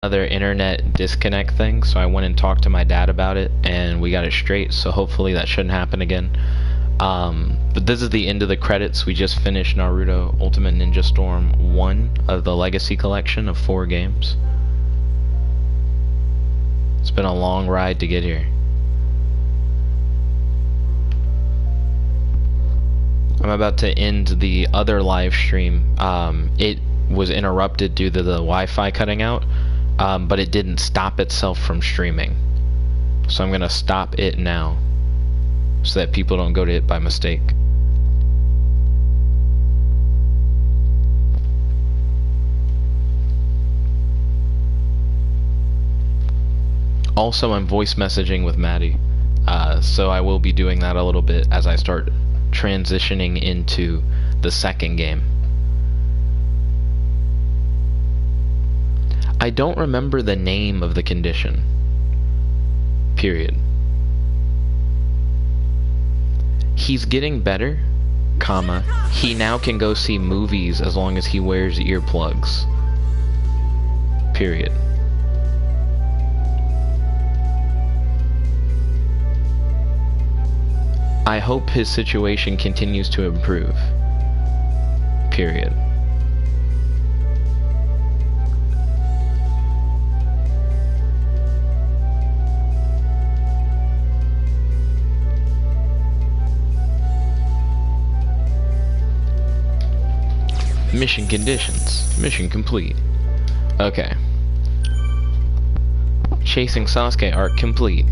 another internet disconnect thing, so I went and talked to my dad about it, and we got it straight, so hopefully that shouldn't happen again. But this is the end of the credits. We just finished Naruto Ultimate Ninja Storm 1 of the Legacy Collection of 4 games. It's been a long ride to get here. I'm about to end the other live stream. It was interrupted due to the Wi-Fi cutting out, but it didn't stop itself from streaming. So I'm gonna stop it now, so that people don't go to it by mistake. Also, I'm voice messaging with Maddie, so I will be doing that a little bit as I start transitioning into the second game. I don't remember the name of the condition. Period. He's getting better, comma, he now can go see movies as long as he wears earplugs. Period. I hope his situation continues to improve. Period. Mission conditions. Mission complete. Okay. Chasing Sasuke arc complete.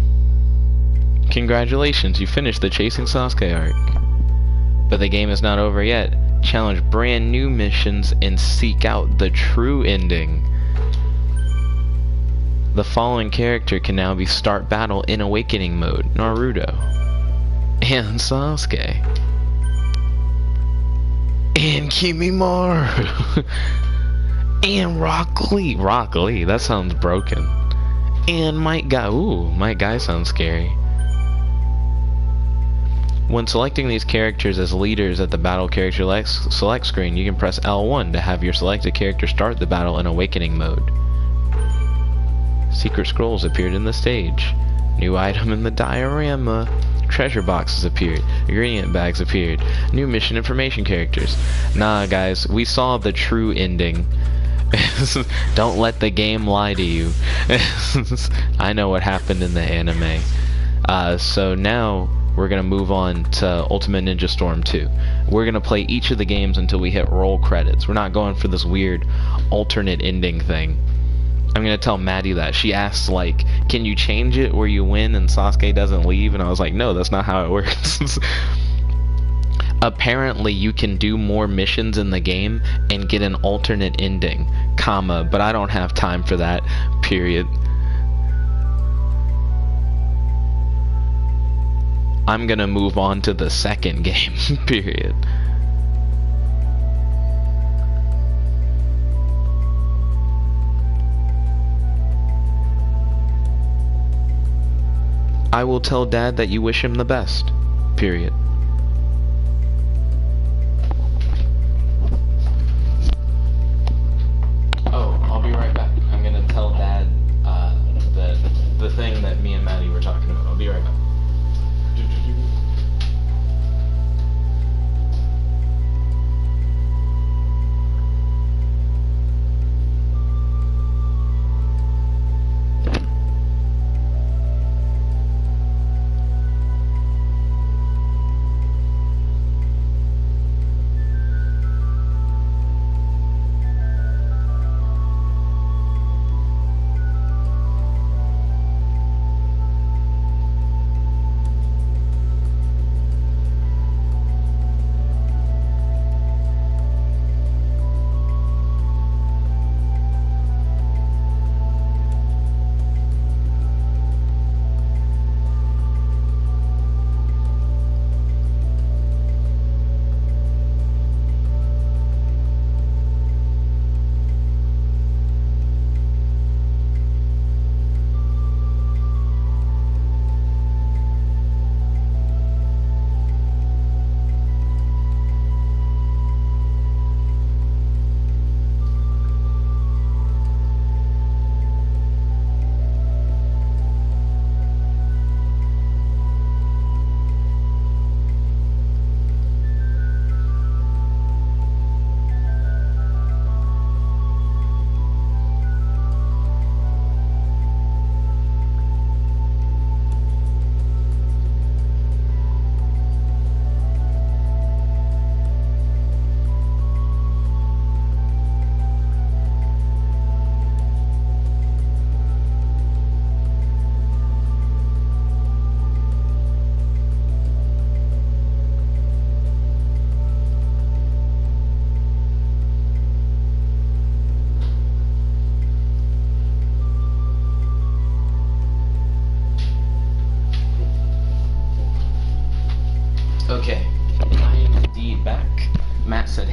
Congratulations, you finished the Chasing Sasuke arc. But the game is not over yet. Challenge brand new missions and seek out the true ending. The following character can now be start battle in awakening mode. Naruto. And Sasuke. And Kimimaro. And Rock Lee. Rock Lee, that sounds broken. And Might Guy. Ooh, Might Guy sounds scary. When selecting these characters as leaders at the battle character select screen, you can press L1 to have your selected character start the battle in awakening mode. Secret scrolls appeared in the stage. New item in the diorama. Treasure boxes appeared. Ingredient bags appeared. New mission information characters. Nah, guys, we saw the true ending. Don't let the game lie to you. I know what happened in the anime. So now we're gonna move on to Ultimate Ninja Storm 2. We're gonna play each of the games until we hit roll credits. We're not going for this weird alternate ending thing. I'm gonna tell Maddie that. She asked, like, can you change it where you win and Sasuke doesn't leave? And I was like, no, that's not how it works. Apparently you can do more missions in the game and get an alternate ending, comma, but I don't have time for that, period. I'm gonna move on to the second game, period. I will tell Dad that you wish him the best, period. Oh, I'll be right back. I'm gonna tell Dad the thing that me and Maddie were talking about. I'll be right back.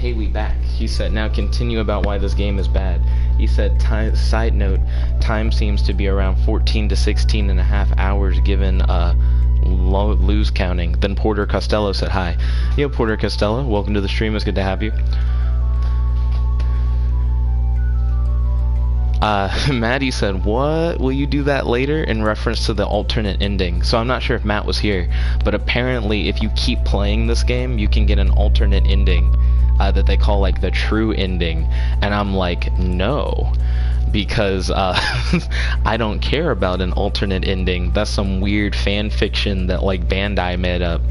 hey, we back. He said, now continue about why this game is bad. He said, side note, time seems to be around 14 to 16 and a half hours given lose counting. Then Porter Costello said hi. Yo, Porter Costello, welcome to the stream. It's good to have you. Maddie said, what? Will you do that later? In reference to the alternate ending. So I'm not sure if Matt was here, but apparently if you keep playing this game, you can get an alternate ending that they call like the true ending. And I'm like, no. Because I don't care about an alternate ending. That's some weird fan fiction that like Bandai made up.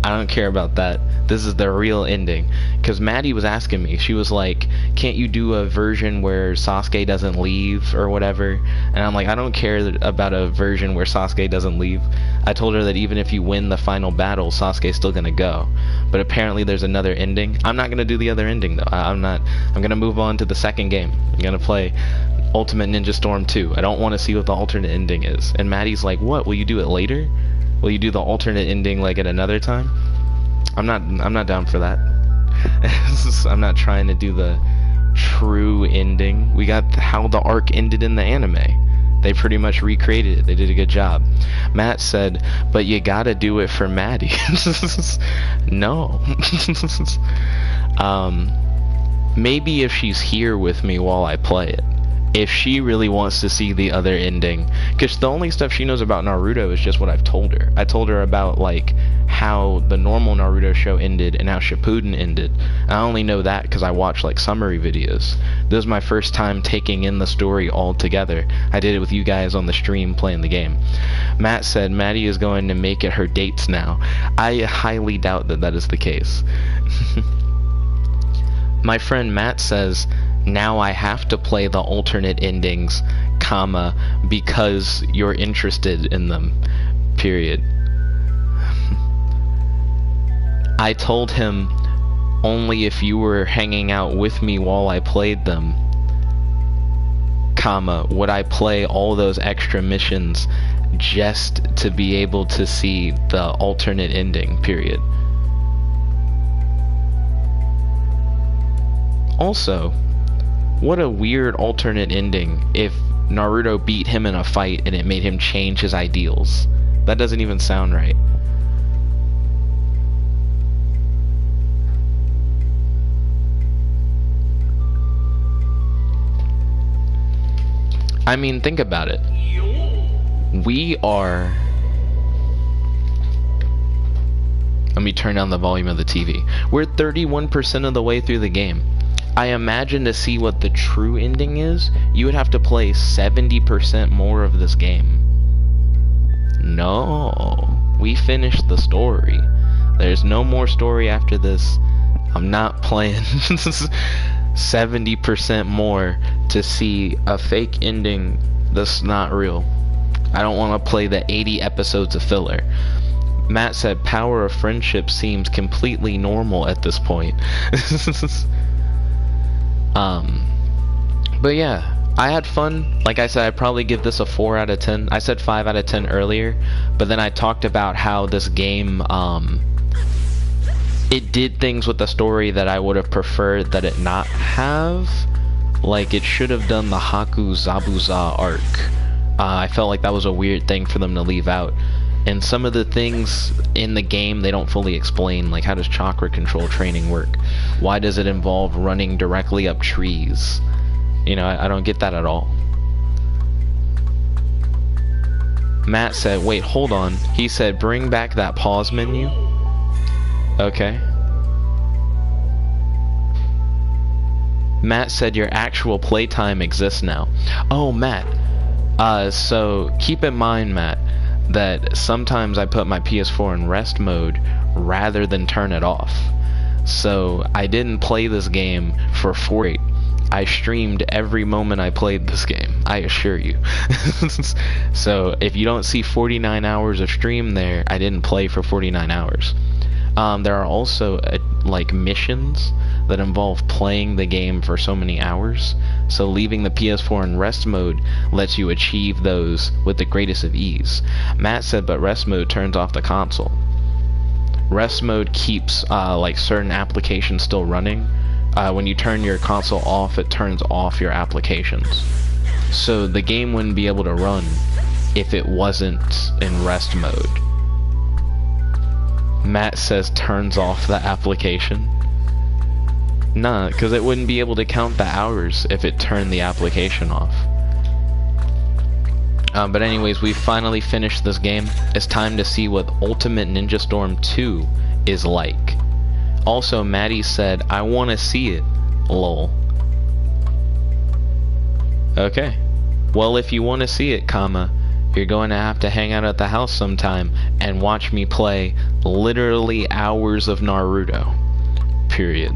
I don't care about that. This is the real ending. Because Maddie was asking me, she was like, can't you do a version where Sasuke doesn't leave or whatever? And I'm like, I don't care about a version where Sasuke doesn't leave. I told her that even if you win the final battle, Sasuke's still gonna go. But apparently there's another ending. I'm not gonna do the other ending though. I'm gonna move on to the second game. I'm gonna play Ultimate Ninja Storm 2. I don't want to see what the alternate ending is. And Maddie's like, what? Will you do it later? Will you do the alternate ending like at another time? I'm not down for that. I'm not trying to do the true ending. We got how the arc ended in the anime. They pretty much recreated it. They did a good job. Matt said, but you gotta do it for Maddie. No. Maybe if she's here with me while I play it. If she really wants to see the other ending. Because the only stuff she knows about Naruto is just what I've told her. I told her about like how the normal Naruto show ended and how Shippuden ended. I only know that because I watch like summary videos. This was my first time taking in the story all together. I did it with you guys on the stream playing the game. Matt said Maddie is going to make it her dates now. I highly doubt that that is the case. My friend Matt says, now I have to play the alternate endings, comma, because you're interested in them, period. I told him only if you were hanging out with me while I played them, comma, would I play all those extra missions just to be able to see the alternate ending, period. Also, what a weird alternate ending if Naruto beat him in a fight and it made him change his ideals. That doesn't even sound right. I mean, think about it. We are... Let me turn down the volume of the TV. We're 31% of the way through the game. I imagine to see what the true ending is, you would have to play 70% more of this game. No, we finished the story. There's no more story after this. I'm not playing 70% more to see a fake ending that's not real. I don't want to play the 80 episodes of filler. Matt said power of friendship seems completely normal at this point. But yeah, I had fun. Like I said, I'd probably give this a 4 out of 10. I said 5 out of 10 earlier, but then I talked about how this game, it did things with the story that I would have preferred that it not have. Like, it should have done the Haku Zabuza arc. I felt like that was a weird thing for them to leave out. And some of the things in the game they don't fully explain, like how does chakra control training work? Why does it involve running directly up trees? You know, I don't get that at all. Matt said, wait, hold on. He said, bring back that pause menu. Okay. Matt said your actual playtime exists now. Oh, Matt. So keep in mind, Matt, that sometimes I put my PS4 in rest mode rather than turn it off. So I didn't play this game for 48. I streamed every moment I played this game, I assure you. So if you don't see 49 hours of stream there, I didn't play for 49 hours. There are also like missions that involve playing the game for so many hours. So leaving the PS4 in rest mode lets you achieve those with the greatest of ease. Matt said, but rest mode turns off the console. Rest mode keeps like certain applications still running. When you turn your console off, it turns off your applications. So the game wouldn't be able to run if it wasn't in rest mode. Matt says turns off the application. Nah, because it wouldn't be able to count the hours if it turned the application off. But anyways, we finally finished this game. It's time to see what Ultimate Ninja Storm 2 is like. Also, Maddie said, I want to see it. Lol. Okay. Well, if you want to see it, you're going to have to hang out at the house sometime and watch me play literally hours of Naruto. Period.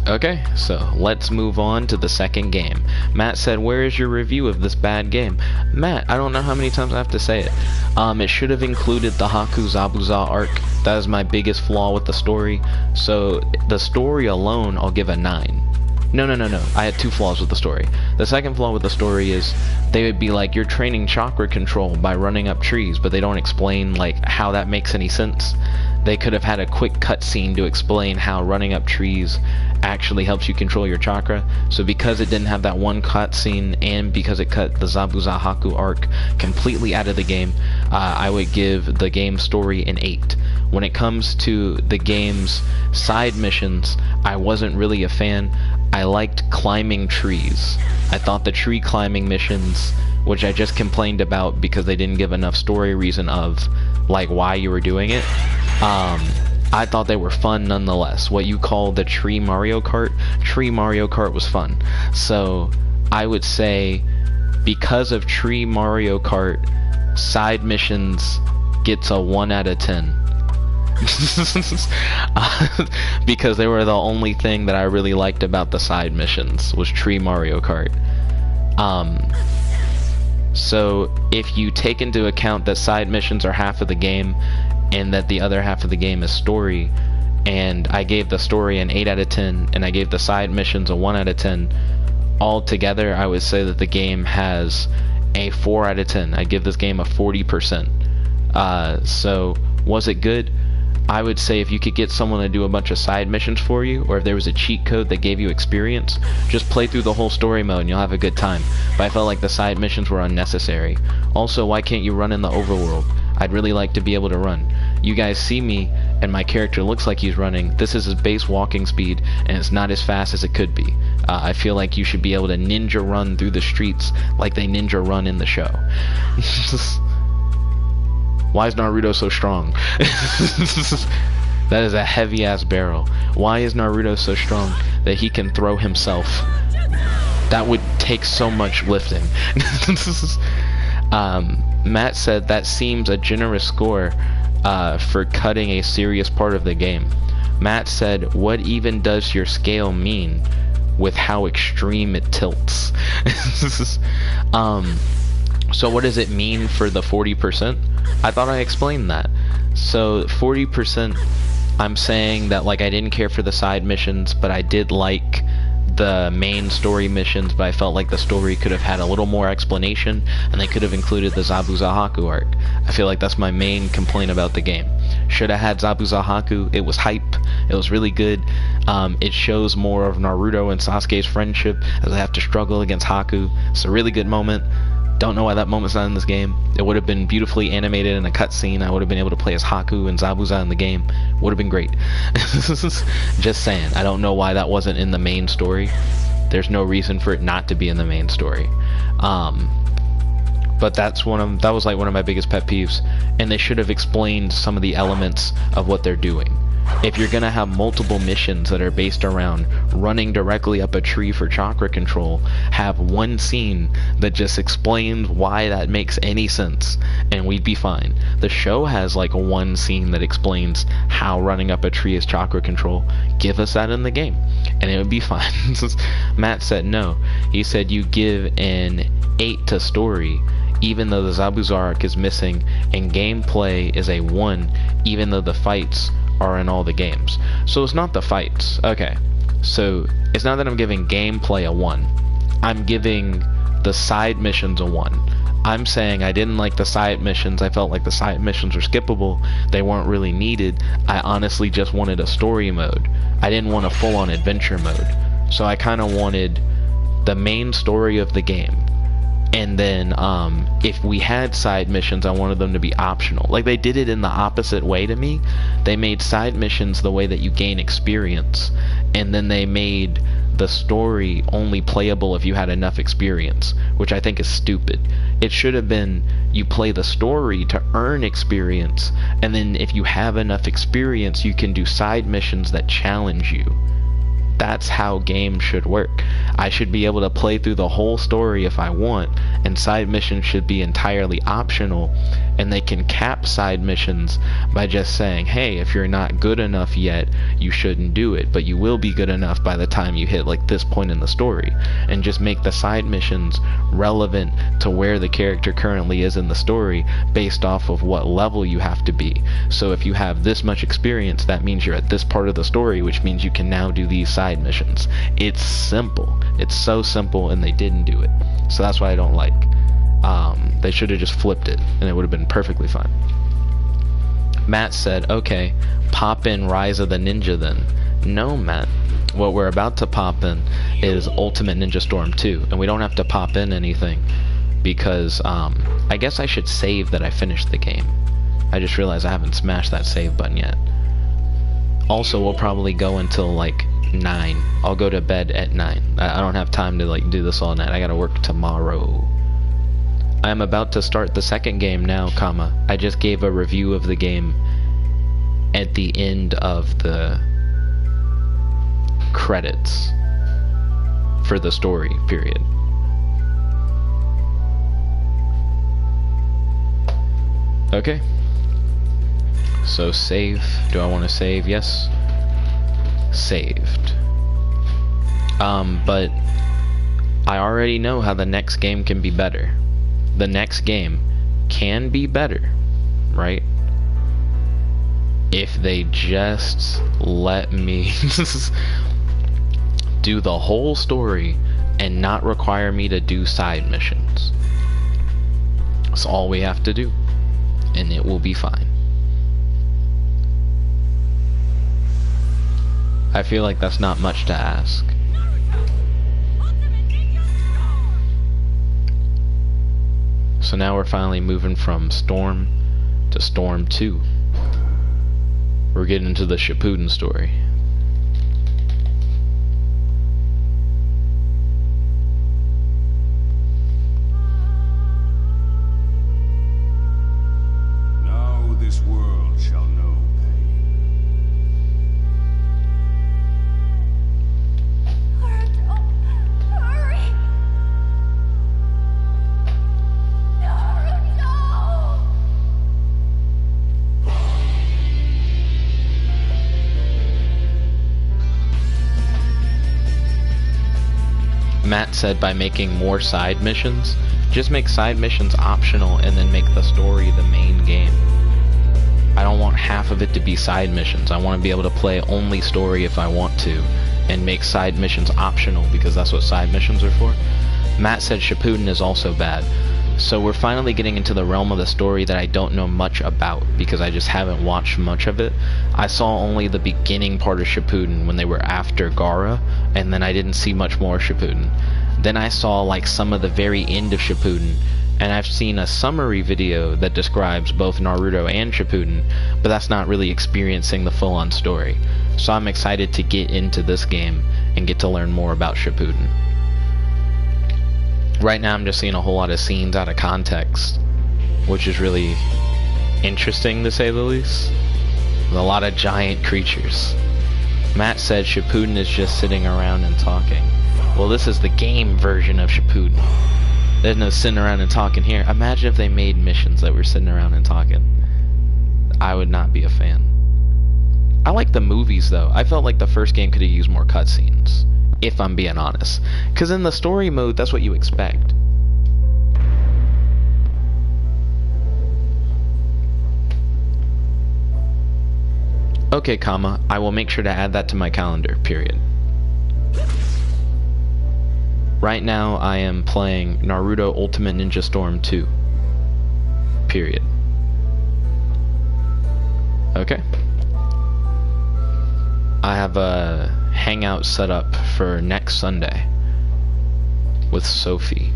Okay, so let's move on to the second game. Matt said, where is your review of this bad game? Matt, I don't know how many times I have to say it. It should have included the Haku Zabuza arc. That is my biggest flaw with the story. So the story alone, I'll give a 9. No. I had 2 flaws with the story. The second flaw with the story is they would be like, you're training chakra control by running up trees, but they don't explain like how that makes any sense. They could have had a quick cutscene to explain how running up trees actually helps you control your chakra. So because it didn't have that one cutscene, and because it cut the Zabuza Haku arc completely out of the game, I would give the game story an 8. When it comes to the game's side missions, I wasn't really a fan. I liked climbing trees. I thought the tree climbing missions, which I just complained about because they didn't give enough story reason of like why you were doing it, I thought they were fun nonetheless. What you call the Tree Mario Kart was fun. So I would say because of Tree Mario Kart, side missions gets a 1 out of 10. Because they were the only thing that I really liked about the side missions was Tree Mario Kart. So if you take into account that side missions are half of the game and that the other half of the game is story, and I gave the story an 8 out of 10 and I gave the side missions a 1 out of 10, altogether I would say that the game has a 4 out of 10. I give this game a 40%. So was it good? I would say if you could get someone to do a bunch of side missions for you, or if there was a cheat code that gave you experience, just play through the whole story mode and you'll have a good time. But I felt like the side missions were unnecessary. Also, why can't you run in the overworld? I'd really like to be able to run. You guys see me and my character looks like he's running. This is his base walking speed and it's not as fast as it could be. I feel like you should be able to ninja run through the streets like they ninja run in the show. Why is Naruto so strong? That is a heavy ass barrel. Why is Naruto so strong that he can throw himself? That would take so much lifting. Matt said that seems a generous score for cutting a serious part of the game. Matt said, what even does your scale mean with how extreme it tilts? So what does it mean for the 40%? I thought I explained that. So 40%, I'm saying that like I didn't care for the side missions, but I did like the main story missions, but I felt like the story could have had a little more explanation and they could have included the Zabuza Haku arc. I feel like that's my main complaint about the game. Should have had Zabuza Haku. It was hype. It was really good. It shows more of Naruto and Sasuke's friendship as they have to struggle against Haku. It's a really good moment. Don't know why that moment's not in this game. It would have been beautifully animated in a cutscene. I would have been able to play as Haku and Zabuza in the game. Would have been great. Just saying. I don't know why that wasn't in the main story. There's no reason for it not to be in the main story. But that was like one of my biggest pet peeves. And they should have explained some of the elements of what they're doing. If you're gonna have multiple missions that are based around running directly up a tree for chakra control, have one scene that just explains why that makes any sense, and we'd be fine. The show has like one scene that explains how running up a tree is chakra control. Give us that in the game, and it would be fine. Matt said no. He said you give an 8 to story, even though the Zabuza arc is missing, and gameplay is a 1, even though the fights are in all the games. So it's not the fights. Okay, so it's not that I'm giving gameplay a 1. I'm giving the side missions a 1. I'm saying I didn't like the side missions. I felt like the side missions were skippable. They weren't really needed. I honestly just wanted a story mode. I didn't want a full-on adventure mode. So I kind of wanted the main story of the game. And then if we had side missions, I wanted them to be optional. Like, they did it in the opposite way to me. They made side missions the way that you gain experience. And then they made the story only playable if you had enough experience, which I think is stupid. It should have been you play the story to earn experience, and then if you have enough experience, you can do side missions that challenge you. That's how games should work. I should be able to play through the whole story if I want, and side missions should be entirely optional, and they can cap side missions by just saying, hey, if you're not good enough yet, you shouldn't do it, but you will be good enough by the time you hit like this point in the story, and just make the side missions relevant to where the character currently is in the story based off of what level you have to be. So if you have this much experience, that means you're at this part of the story, which means you can now do these side missions. It's simple. It's so simple, and they didn't do it. So that's what I don't like. They should have just flipped it, and it would have been perfectly fine. Matt said, okay, pop in Rise of the Ninja then. No, Matt. What we're about to pop in is Ultimate Ninja Storm 2, and we don't have to pop in anything because I guess I should save that I finished the game. I just realized I haven't smashed that save button yet. Also, we'll probably go until like 9. I'll go to bed at 9. I don't have time to like do this all night. I gotta work tomorrow. I'm about to start the second game now, comma. I just gave a review of the game at the end of the credits for the story period. Okay. So save. Do I want to save? Yes. Saved. But I already know how the next game can be better. The next game can be better, right? If they just let me do the whole story and not require me to do side missions. That's all we have to do, and it will be fine. I feel like that's not much to ask. So now we're finally moving from Storm to Storm 2. We're getting into the Shippuden story. Now this world shall know pain. Naruto, hurry! Naruto! Matt said by making more side missions, just make side missions optional and then make the story the main game. I don't want half of it to be side missions. I want to be able to play only story if I want to, and make side missions optional because that's what side missions are for. Matt said Shippuden is also bad. So we're finally getting into the realm of the story that I don't know much about because I just haven't watched much of it. I saw only the beginning part of Shippuden when they were after Gaara, and then I didn't see much more Shippuden. Then I saw like some of the very end of Shippuden, and I've seen a summary video that describes both Naruto and Shippuden, but that's not really experiencing the full-on story. So I'm excited to get into this game and get to learn more about Shippuden. Right now I'm just seeing a whole lot of scenes out of context, which is really interesting to say the least. With a lot of giant creatures. Matt said Shippuden is just sitting around and talking. Well, this is the game version of Shippuden. There's no sitting around and talking here. Imagine if they made missions that were sitting around and talking. I would not be a fan. I like the movies though. I felt like the first game could have used more cutscenes, if I'm being honest. Because in the story mode, that's what you expect. Okay, comma, I will make sure to add that to my calendar, period. Right now, I am playing Naruto Ultimate Ninja Storm 2. Period. Okay. I have a hangout set up for next Sunday with Sophie.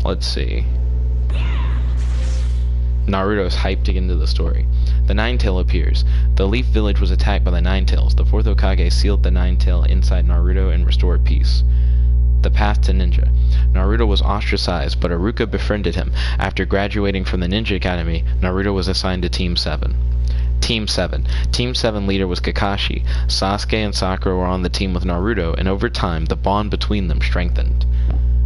Let's see. Naruto's hyped to get into the story. The Nine-Tail appears. The Leaf Village was attacked by the Nine-Tails. The fourth Hokage sealed the Nine-Tail inside Naruto and restored peace. The path to ninja. Naruto was ostracized, but Iruka befriended him. After graduating from the Ninja Academy, Naruto was assigned to Team 7. Team 7. Team 7 leader was Kakashi. Sasuke and Sakura were on the team with Naruto, and over time, the bond between them strengthened.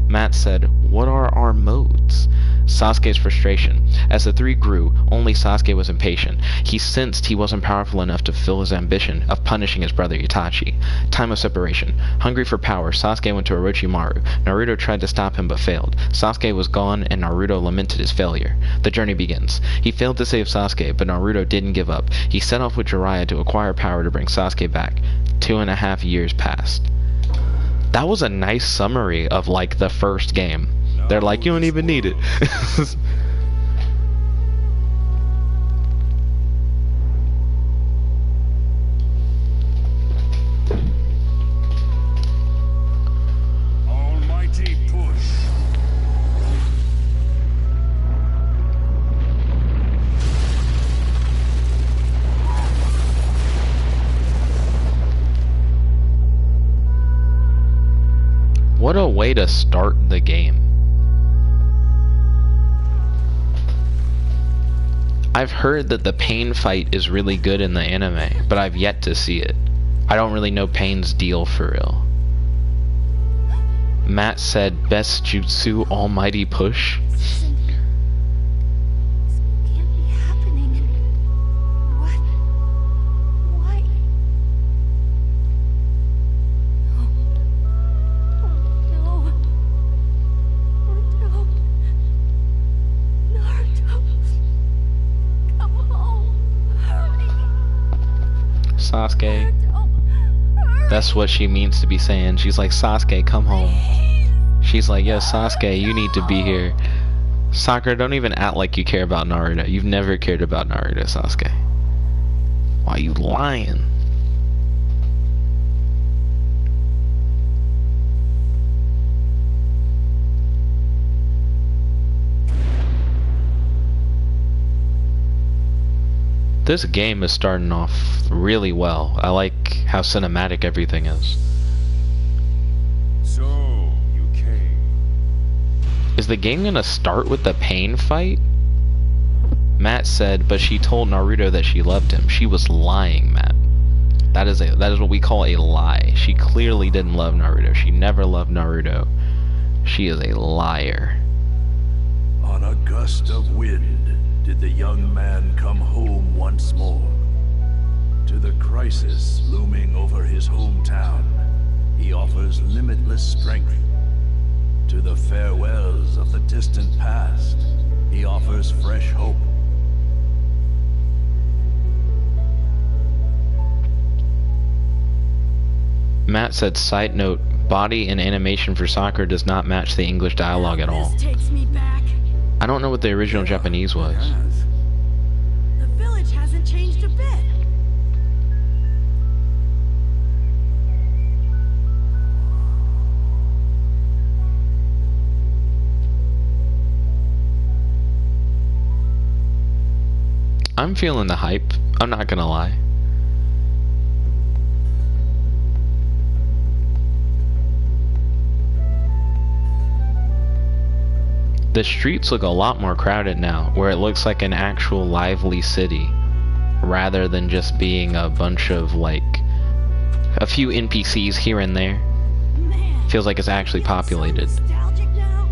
Matt said, "What are our modes?" Sasuke's frustration. As the three grew, only Sasuke was impatient. He sensed he wasn't powerful enough to fulfill his ambition of punishing his brother Itachi. Time of separation. Hungry for power, Sasuke went to Orochimaru. Naruto tried to stop him but failed. Sasuke was gone and Naruto lamented his failure. The journey begins. He failed to save Sasuke, but Naruto didn't give up. He set off with Jiraiya to acquire power to bring Sasuke back. 2.5 years passed. That was a nice summary of like the first game. They're like, you don't even need it. Almighty push. What a way to start the game. I've heard that the Pain fight is really good in the anime, but I've yet to see it. I don't really know Pain's deal for real. Matt said, best jutsu, almighty push. This can't be happening. What? Why? No. Oh, no. Naruto. Come home. Hurry. Sasuke. Naruto. Hurry. That's what she means to be saying. She's like, Sasuke, come home. She's like, yo, Sasuke, you need to be here. Sakura, don't even act like you care about Naruto. You've never cared about Naruto, Sasuke. Why are you lying? This game is starting off really well. I like how cinematic everything is. So, you came. Is the game gonna start with the Pain fight? Matt said, but she told Naruto that she loved him. She was lying, Matt. That is what we call a lie. She clearly didn't love Naruto. She never loved Naruto. She is a liar. On a gust of wind, did the young man come home once more. To the crisis looming over his hometown, he offers limitless strength. To the farewells of the distant past, he offers fresh hope. Matt said, side note, body and animation for Sakura does not match the English dialogue at all. This takes me back. I don't know what the original Japanese was. The village hasn't changed a bit. I'm feeling the hype. I'm not gonna lie. The streets look a lot more crowded now, where it looks like an actual lively city, rather than just being a bunch of, like, a few NPCs here and there. Man, Feels like it's actually populated. so nostalgic now.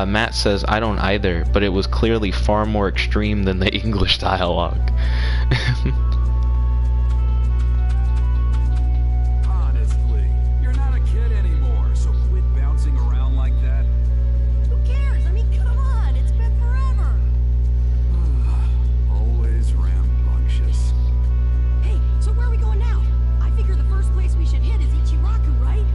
Matt says, I don't either, but it was clearly far more extreme than the English dialogue. Honestly, you're not a kid anymore, so quit bouncing around like that. Who cares? I mean, come on, it's been forever. Always rambunctious. Hey, so where are we going now? I figure the first place we should hit is Ichiraku, right?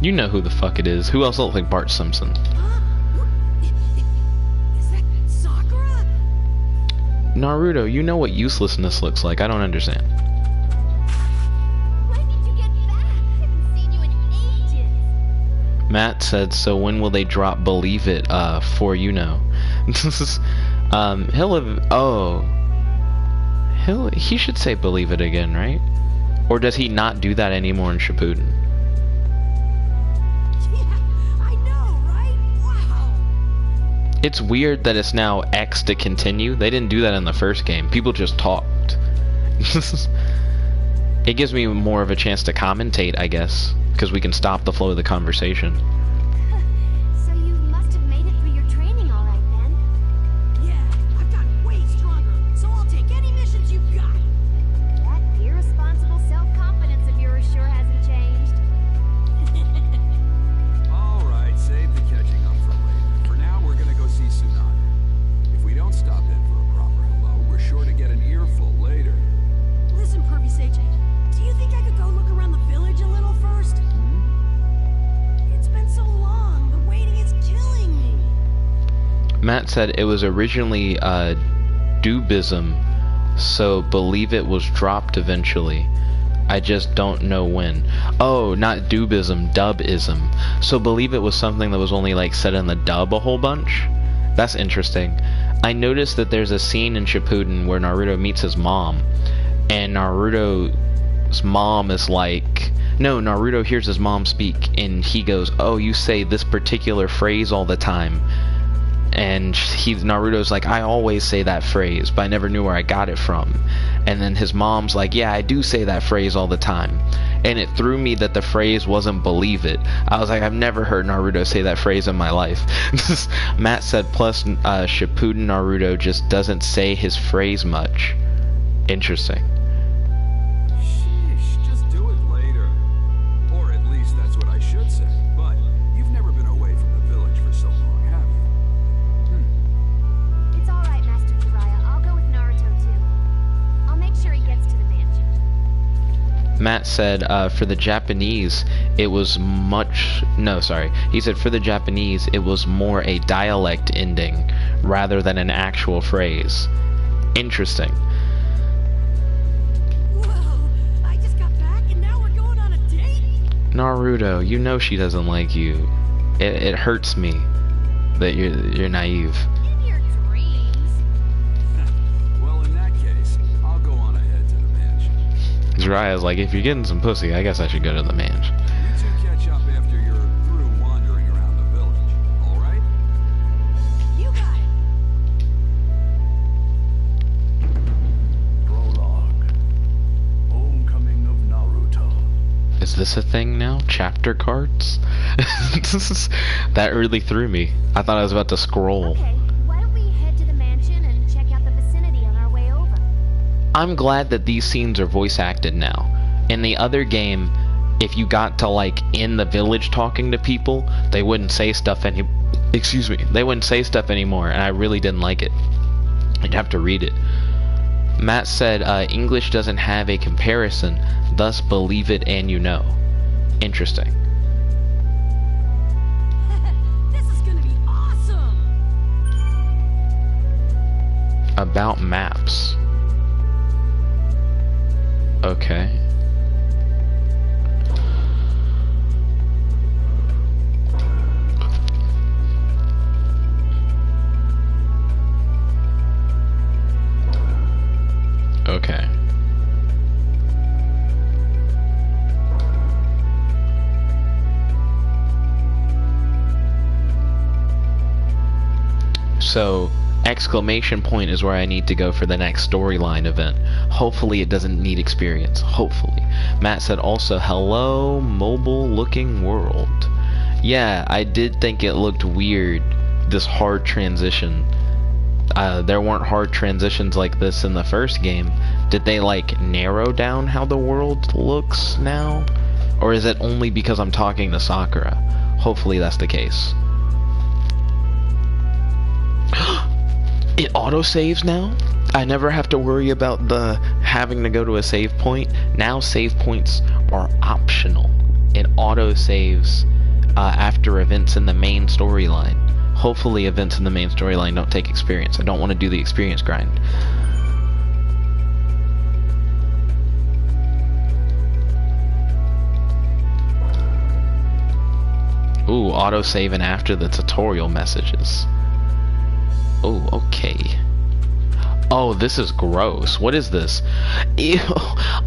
You know who the fuck it is. Who else looks like Bart Simpson? Huh? Is that Sakura? Naruto, you know what uselessness looks like. I don't understand. When did you get back? I haven't seen you in ages. Matt said, so when will they drop Believe It, for you know? He'll have, oh. He should say Believe It again, right? Or does he not do that anymore in Shippuden? Yeah, I know, right? Wow. It's weird that it's now X to continue. They didn't do that in the first game. People just talked. It gives me more of a chance to commentate, I guess, because we can stop the flow of the conversation. So you must have made it through your training all right then. Yeah, I've gotten way stronger, so I'll take any missions you've got. That irresponsible self-confidence of yours sure hasn't changed. All right, save the catching up for later. For now, we're gonna go see Tsunade. If we don't stop in for a proper hello, we're sure to get an earful later. Listen, Pervy Sage, do you think I could go look around the village a little first? It's been so long. The waiting is killing me. Matt said it was originally Dubism, so Believe It was dropped eventually. I just don't know when. Oh, not Dubism, Dubism. So Believe It was something that was only like said in the dub a whole bunch? That's interesting. I noticed that there's a scene in Shippuden where Naruto meets his mom, and Naruto's mom is like, no, Naruto hears his mom speak, and he goes, oh, you say this particular phrase all the time. And Naruto's like, I always say that phrase, but I never knew where I got it from. And then his mom's like, yeah, I do say that phrase all the time. And it threw me that the phrase wasn't Believe It. I was like, I've never heard Naruto say that phrase in my life. Matt said, plus Shippuden Naruto just doesn't say his phrase much. Interesting. Sheesh, just do it later. Or at least that's what I should say. But you've never been away from the village for so long, have you? It's all right, Master Jiraiya. I'll go with Naruto too. I'll make sure he gets to the mansion. Matt said, for the Japanese, it was he said for the Japanese, it was more a dialect ending rather than an actual phrase. Interesting. Whoa, I just got back and now we're going on a date? Naruto, you know she doesn't like you. It hurts me that you're naive. In your dreams. Well, in that case, I'll go on ahead to the mansion. Jiraiya's like, if you're getting some pussy, I guess I should go to the mansion. You two catch up after you're through wandering around the village, all right? You got it. Prologue. Homecoming of Naruto. Is this a thing now? Chapter cards? That really threw me. I thought I was about to scroll. Okay, why don't we head to the mansion and check out the vicinity on our way over? I'm glad that these scenes are voice acted now. In the other game, if you got to like in the village talking to people, they wouldn't say stuff they wouldn't say stuff anymore, and I really didn't like it. You'd have to read it. Matt said English doesn't have a comparison, thus Believe It and you know. Interesting. This is gonna be awesome. About maps. Okay. Okay. So, exclamation point is where I need to go for the next storyline event. Hopefully it doesn't need experience. Hopefully. Matt said also, hello, mobile looking world. Yeah, I did think it looked weird, this hard transition. There weren't hard transitions like this in the first game. Did they like narrow down how the world looks now? Or is it only because I'm talking to Sakura? Hopefully that's the case. It auto-saves now? I never have to worry about having to go to a save point. Now save points are optional. it auto saves after events in the main storyline. Hopefully events in the main storyline don't take experience. I don't want to do the experience grind. Ooh, auto saving after the tutorial messages. Oh, okay. Oh, this is gross. What is this? Ew.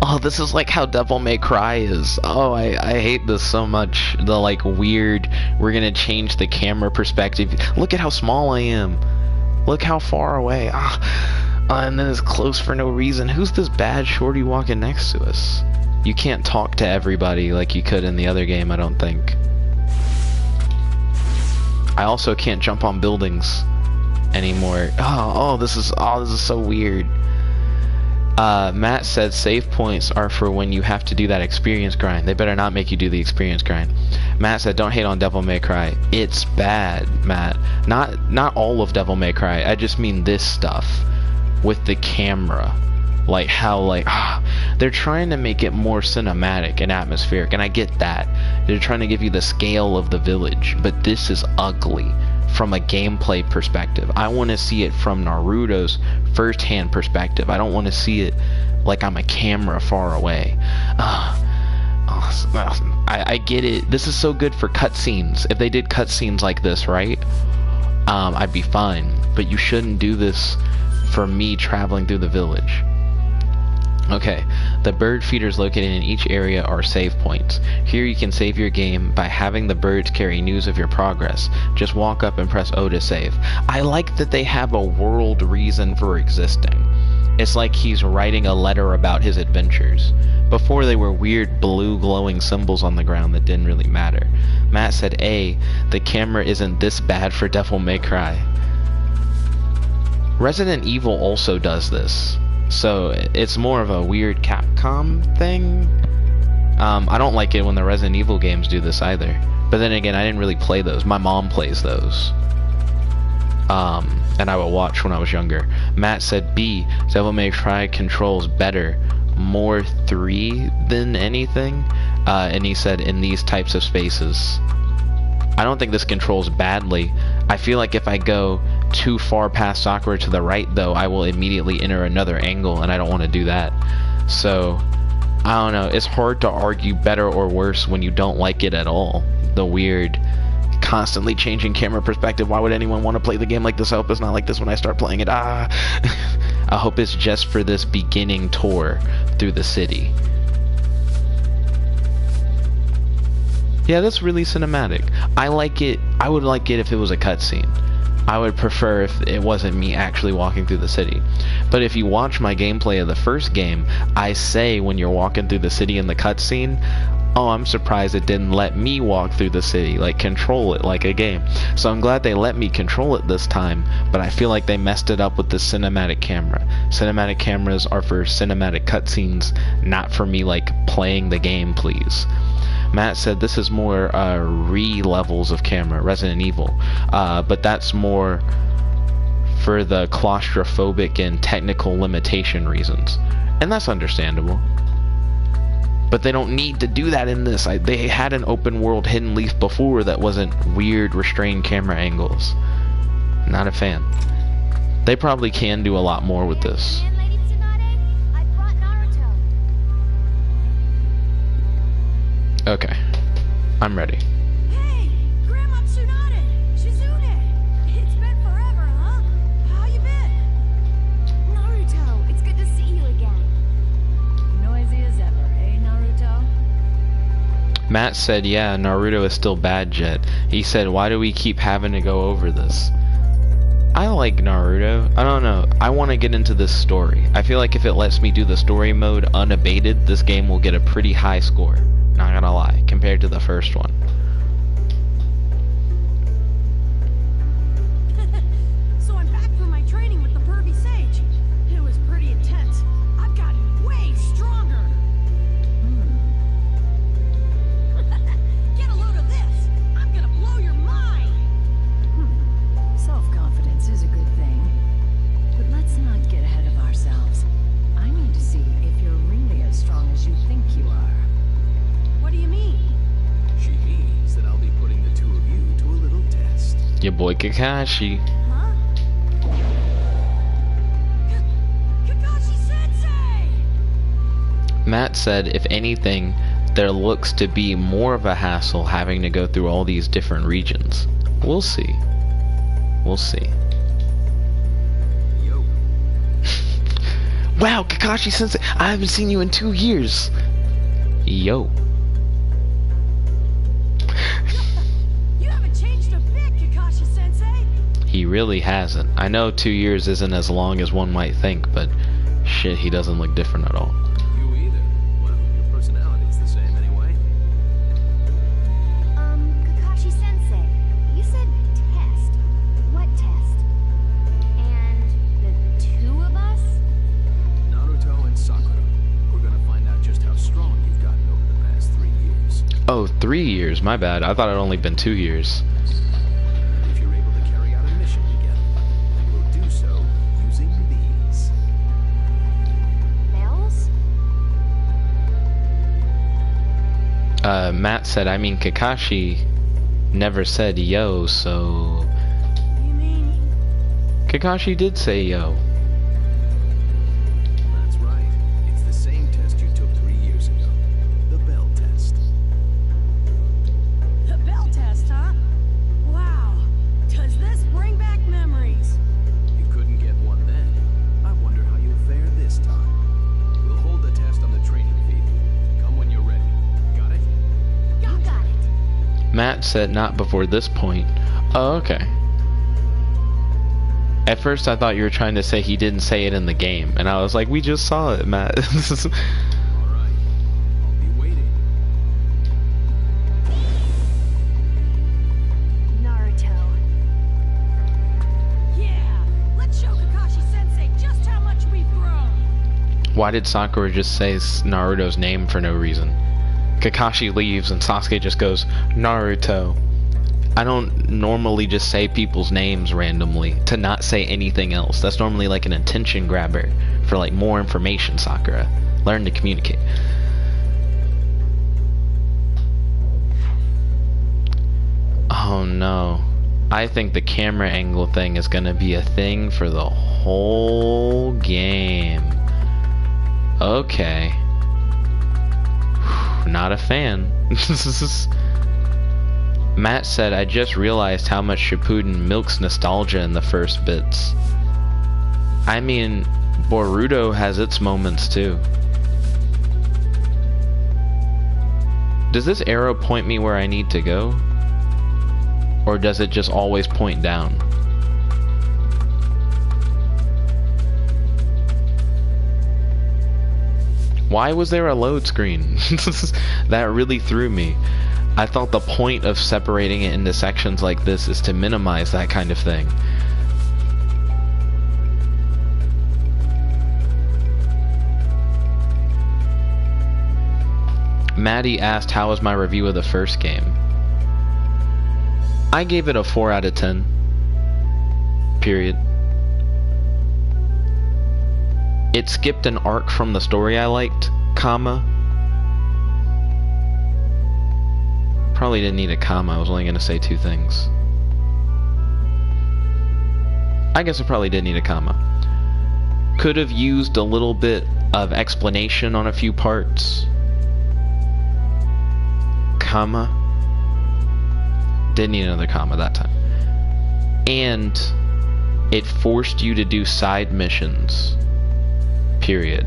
Oh, this is like how Devil May Cry is. Oh, I hate this so much. The like weird, we're gonna change the camera perspective. Look at how small I am. Look how far away. And then it's close for no reason. Who's this bad shorty walking next to us? You can't talk to everybody like you could in the other game, I don't think. I also can't jump on buildings anymore. This is so weird. Matt said save points are for when you have to do that experience grind. They better not make you do the experience grind. Matt said don't hate on Devil May Cry. It's bad, Matt. Not all of Devil May Cry. I just mean this stuff with the camera. Like how they're trying to make it more cinematic and atmospheric, and I get that. They're trying to give you the scale of the village, but this is ugly from a gameplay perspective. I want to see it from Naruto's first-hand perspective. I don't want to see it like I'm a camera far away. I get it. This is so good for cutscenes. If they did cutscenes like this, right? I'd be fine. But you shouldn't do this for me traveling through the village. Okay, the bird feeders located in each area are save points. Here you can save your game by having the birds carry news of your progress. Just walk up and press O to save. I like that they have a world reason for existing. It's like he's writing a letter about his adventures. Before they were weird blue glowing symbols on the ground that didn't really matter. Matt said, the camera isn't this bad for Devil May Cry. Resident Evil also does this. So it's more of a weird Capcom thing. I don't like it when the Resident Evil games do this either. But then again, I didn't really play those. My mom plays those. And I would watch when I was younger. Matt said B, Devil May Cry controls better. More 3 than anything. And he said in these types of spaces. I don't think this controls badly. I feel like if I go too far past Sakura to the right though, I will immediately enter another angle, and I don't want to do that. So I don't know, it's hard to argue better or worse when you don't like it at all. The weird constantly changing camera perspective. Why would anyone want to play the game like this? I hope it's not like this when I start playing it. I hope it's just for this beginning tour through the city. Yeah, that's really cinematic. I like it. I would like it if it was a cutscene. I would prefer if it wasn't me actually walking through the city. But if you watch my gameplay of the first game, I say when you're walking through the city in the cutscene, oh, I'm surprised it didn't let me walk through the city, like control it like a game. So I'm glad they let me control it this time, but I feel like they messed it up with the cinematic camera. Cinematic cameras are for cinematic cutscenes, not for me like playing the game, please. Matt said this is more re-levels of camera, Resident Evil, but that's more for the claustrophobic and technical limitation reasons, and that's understandable. But they don't need to do that in this. They had an open world Hidden Leaf before that wasn't weird restrained camera angles. Not a fan. They probably can do a lot more with this. Okay, I'm ready. Hey, Grandma Tsunade! Shizune! It's been forever, huh? How you been? Naruto, it's good to see you again. Noisy as ever, eh, Naruto? Matt said, yeah, Naruto is still bad, Jet. He said, why do we keep having to go over this? I like Naruto. I don't know. I want to get into this story. I feel like if it lets me do the story mode unabated, this game will get a pretty high score. Not gonna lie, compared to the first one. So I'm back from my training with the Pervy Sage. It was pretty intense. I've gotten way stronger. Get a load of this. I'm gonna blow your mind. Self-confidence is a good thing. But let's not get ahead of ourselves. I need to see if you're really as strong as you think you are. What do you mean? Your boy Kakashi. Huh? Kakashi Sensei! Matt said, if anything, there looks to be more of a hassle having to go through all these different regions. We'll see. We'll see. Yo. Wow, Kakashi Sensei, I haven't seen you in 2 years. Yo. You haven't changed a bit, Kakashi Sensei. He really hasn't. I know 2 years isn't as long as one might think, but shit, he doesn't look different at all. You either. Well, your personality's the same anyway. Kakashi Sensei, you said test. What test? And the two of us? Naruto and Sakura. We're gonna find out just how strong you've gotten over the past 3 years. Oh, 3 years, my bad. I thought it had only been 2 years. If you're able to carry out a mission together, and we'll do so using these. Bells? Matt said, I mean, Kakashi never said yo, so... You mean Kakashi did say yo. That's right. It's the same test you took 3 years ago. The bell test. the bell test, huh? Wow. Does this bring back memories? You couldn't get one then. I wonder how you'll fare this time. We'll hold the test on the training field. Come when you're ready. Got it? You got it. Matt said not before this point. Oh, okay. At first I thought you were trying to say he didn't say it in the game, and I was like, we just saw it, Matt. All right. I'll be waiting. Naruto. Yeah. Let's show Kakashi Sensei just how much we've grown. Why did Sakura just say Naruto's name for no reason? Kakashi leaves and Sasuke just goes, Naruto. I don't normally just say people's names randomly to not say anything else. That's normally like an attention grabber for like more information, Sakura. Learn to communicate. Oh no. I think the camera angle thing is gonna be a thing for the whole game. Okay. Not a fan. Matt said, I just realized how much Shippuden milks nostalgia in the first bits. I mean, Boruto has its moments too. Does this arrow point me where I need to go? Or does it just always point down? Why was there a load screen? That really threw me. I thought the point of separating it into sections like this is to minimize that kind of thing. Maddie asked how was my review of the first game. I gave it a 4 out of 10. Period. It skipped an arc from the story I liked, comma. Probably didn't need a comma, I was only going to say 2 things. I guess I probably did need a comma. Could have used a little bit of explanation on a few parts. Comma. Didn't need another comma that time. And it forced you to do side missions. Period.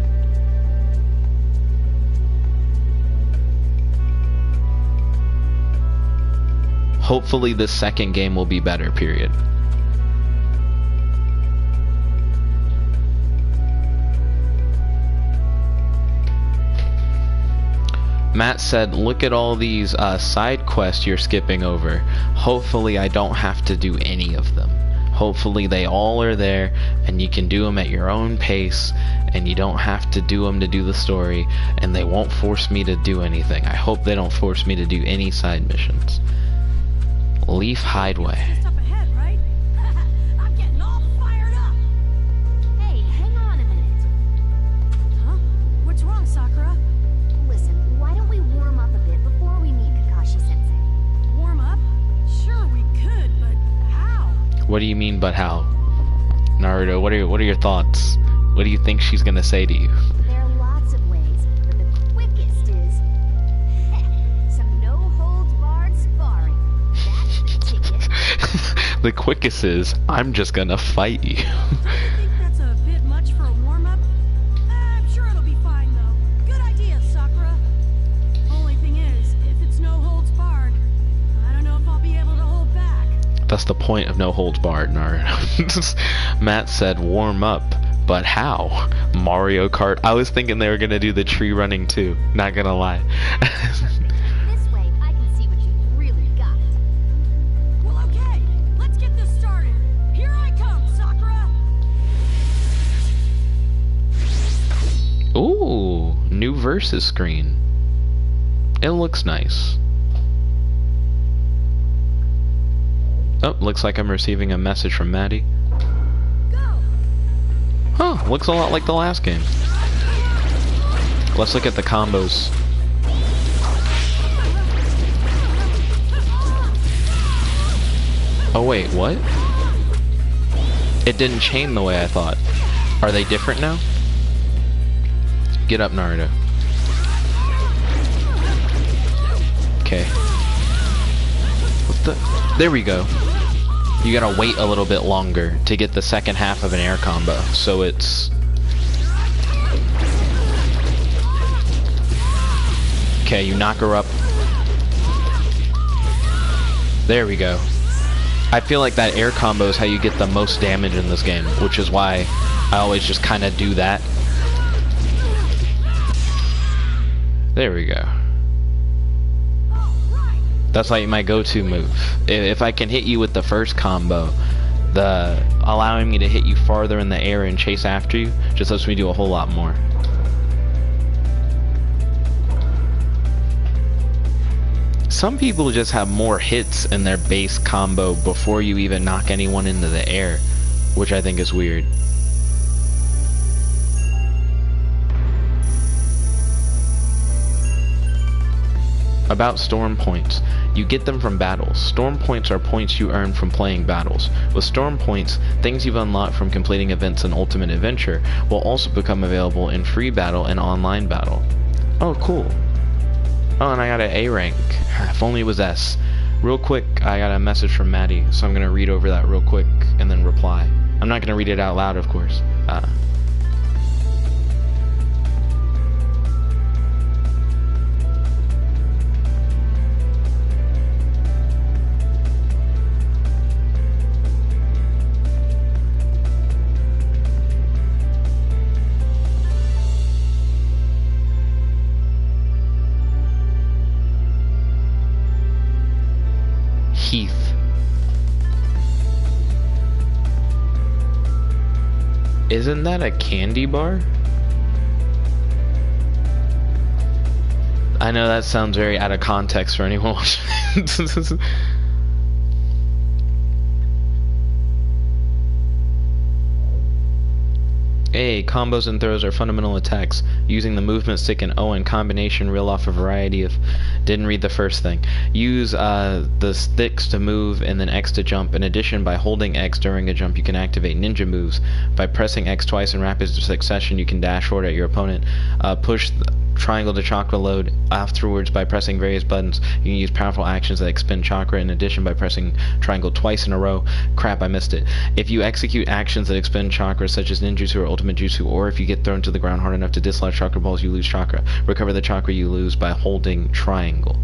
Hopefully this second game will be better, period. Matt said, look at all these side quests you're skipping over. Hopefully I don't have to do any of them. Hopefully they all are there and you can do them at your own pace and you don't have to do them to do the story and they won't force me to do anything. I hope they don't force me to do any side missions. Leaf Hideaway. Just up ahead, right? I'm getting all fired up. Hey, hang on a minute. Huh? What's wrong, Sakura? Listen, why don't we warm up a bit before we meet Kakashi Sensei? Warm up? Sure, we could, but how? What do you mean, but how? Naruto, what are your thoughts? What do you think she's gonna say to you? There are lots of ways, but the quickest is some no-holds-barred sparring. That's the ticket. The quickest is, I'm just gonna fight you. Don't you think that's a bit much for a warm-up? I'm sure it'll be fine, though. Good idea, Sakura. Only thing is, if it's no holds barred, I don't know if I'll be able to hold back. That's the point of no holds barred, Naruto. Matt said warm up, but how? Mario Kart? I was thinking they were gonna do the tree running too, not gonna lie. This way, I can see what you really got. Well, okay. Let's get this started. Here I come, Sakura. Ooh, new versus screen. It looks nice. Oh, looks like I'm receiving a message from Maddie. Go. Huh, looks a lot like the last game. Let's look at the combos. Oh wait, what? It didn't chain the way I thought. Are they different now? Get up, Naruto. Okay. What the? There we go. You gotta wait a little bit longer to get the second half of an air combo. So it's... Okay, you knock her up. There we go. I feel like that air combo is how you get the most damage in this game, which is why I always just kind of do that. There we go. That's like my go-to move. If I can hit you with the first combo, the allowing me to hit you farther in the air and chase after you just lets me do a whole lot more. Some people just have more hits in their base combo before you even knock anyone into the air, which I think is weird. About storm points. You get them from battles. Storm points are points you earn from playing battles. With storm points, things you've unlocked from completing events in Ultimate Adventure will also become available in free battle and online battle. Oh, cool. Oh, and I got an A rank. If only it was S. Real quick, I got a message from Maddie, so I'm going to read over that real quick and then reply. I'm not going to read it out loud, of course. Heath. Isn't that a candy bar? I know that sounds very out of context for anyone watching. A. Combos and throws are fundamental attacks. Using the movement stick and O in combination reel off a variety of... Didn't read the first thing. Use the sticks to move and then X to jump. In addition, by holding X during a jump, you can activate ninja moves. By pressing X twice in rapid succession, you can dash forward at your opponent. Push triangle to chakra load. Afterwards, by pressing various buttons, you can use powerful actions that expend chakra. In addition, by pressing triangle twice in a row. Crap, I missed it. If you execute actions that expend chakra, such as ninjutsu or ultimate jutsu, or if you get thrown to the ground hard enough to dislodge chakra balls, you lose chakra. Recover the chakra you lose by holding triangle.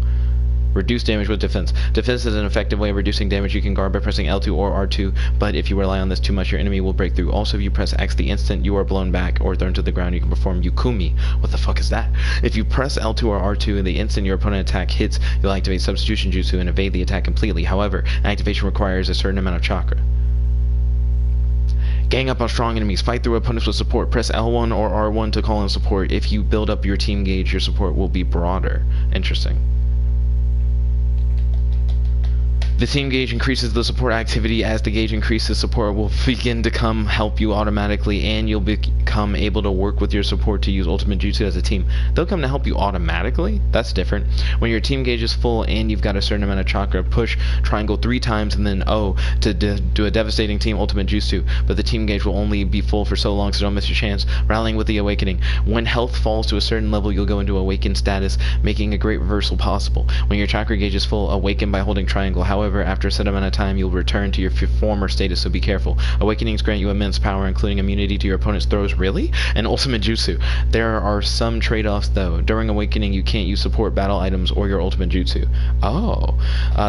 Reduce damage with defense. Defense is an effective way of reducing damage you can guard by pressing L2 or R2, but if you rely on this too much, your enemy will break through. Also, if you press X the instant you are blown back or thrown to the ground, you can perform Yukumi. What the fuck is that? If you press L2 or R2 and the instant your opponent attack hits, you'll activate Substitution Jutsu and evade the attack completely. However, activation requires a certain amount of chakra. Gang up on strong enemies. Fight through opponents with support. Press L1 or R1 to call in support. If you build up your team gauge, your support will be broader. Interesting. The team gauge increases the support activity. As the gauge increases, support will begin to come help you automatically, and you'll become able to work with your support to use ultimate jutsu as a team. They'll come to help you automatically? That's different. When your team gauge is full and you've got a certain amount of chakra, push triangle 3 times and then O to do a devastating team ultimate jutsu. But the team gauge will only be full for so long, so don't miss your chance. Rallying with the awakening. When health falls to a certain level, you'll go into awakened status, making a great reversal possible. When your chakra gauge is full, awaken by holding triangle. However, after a set amount of time, you'll return to your former status, so be careful. Awakenings grant you immense power, including immunity to your opponent's throws. Really? And ultimate jutsu. There are some trade-offs, though. During awakening, you can't use support battle items or your ultimate jutsu. Oh.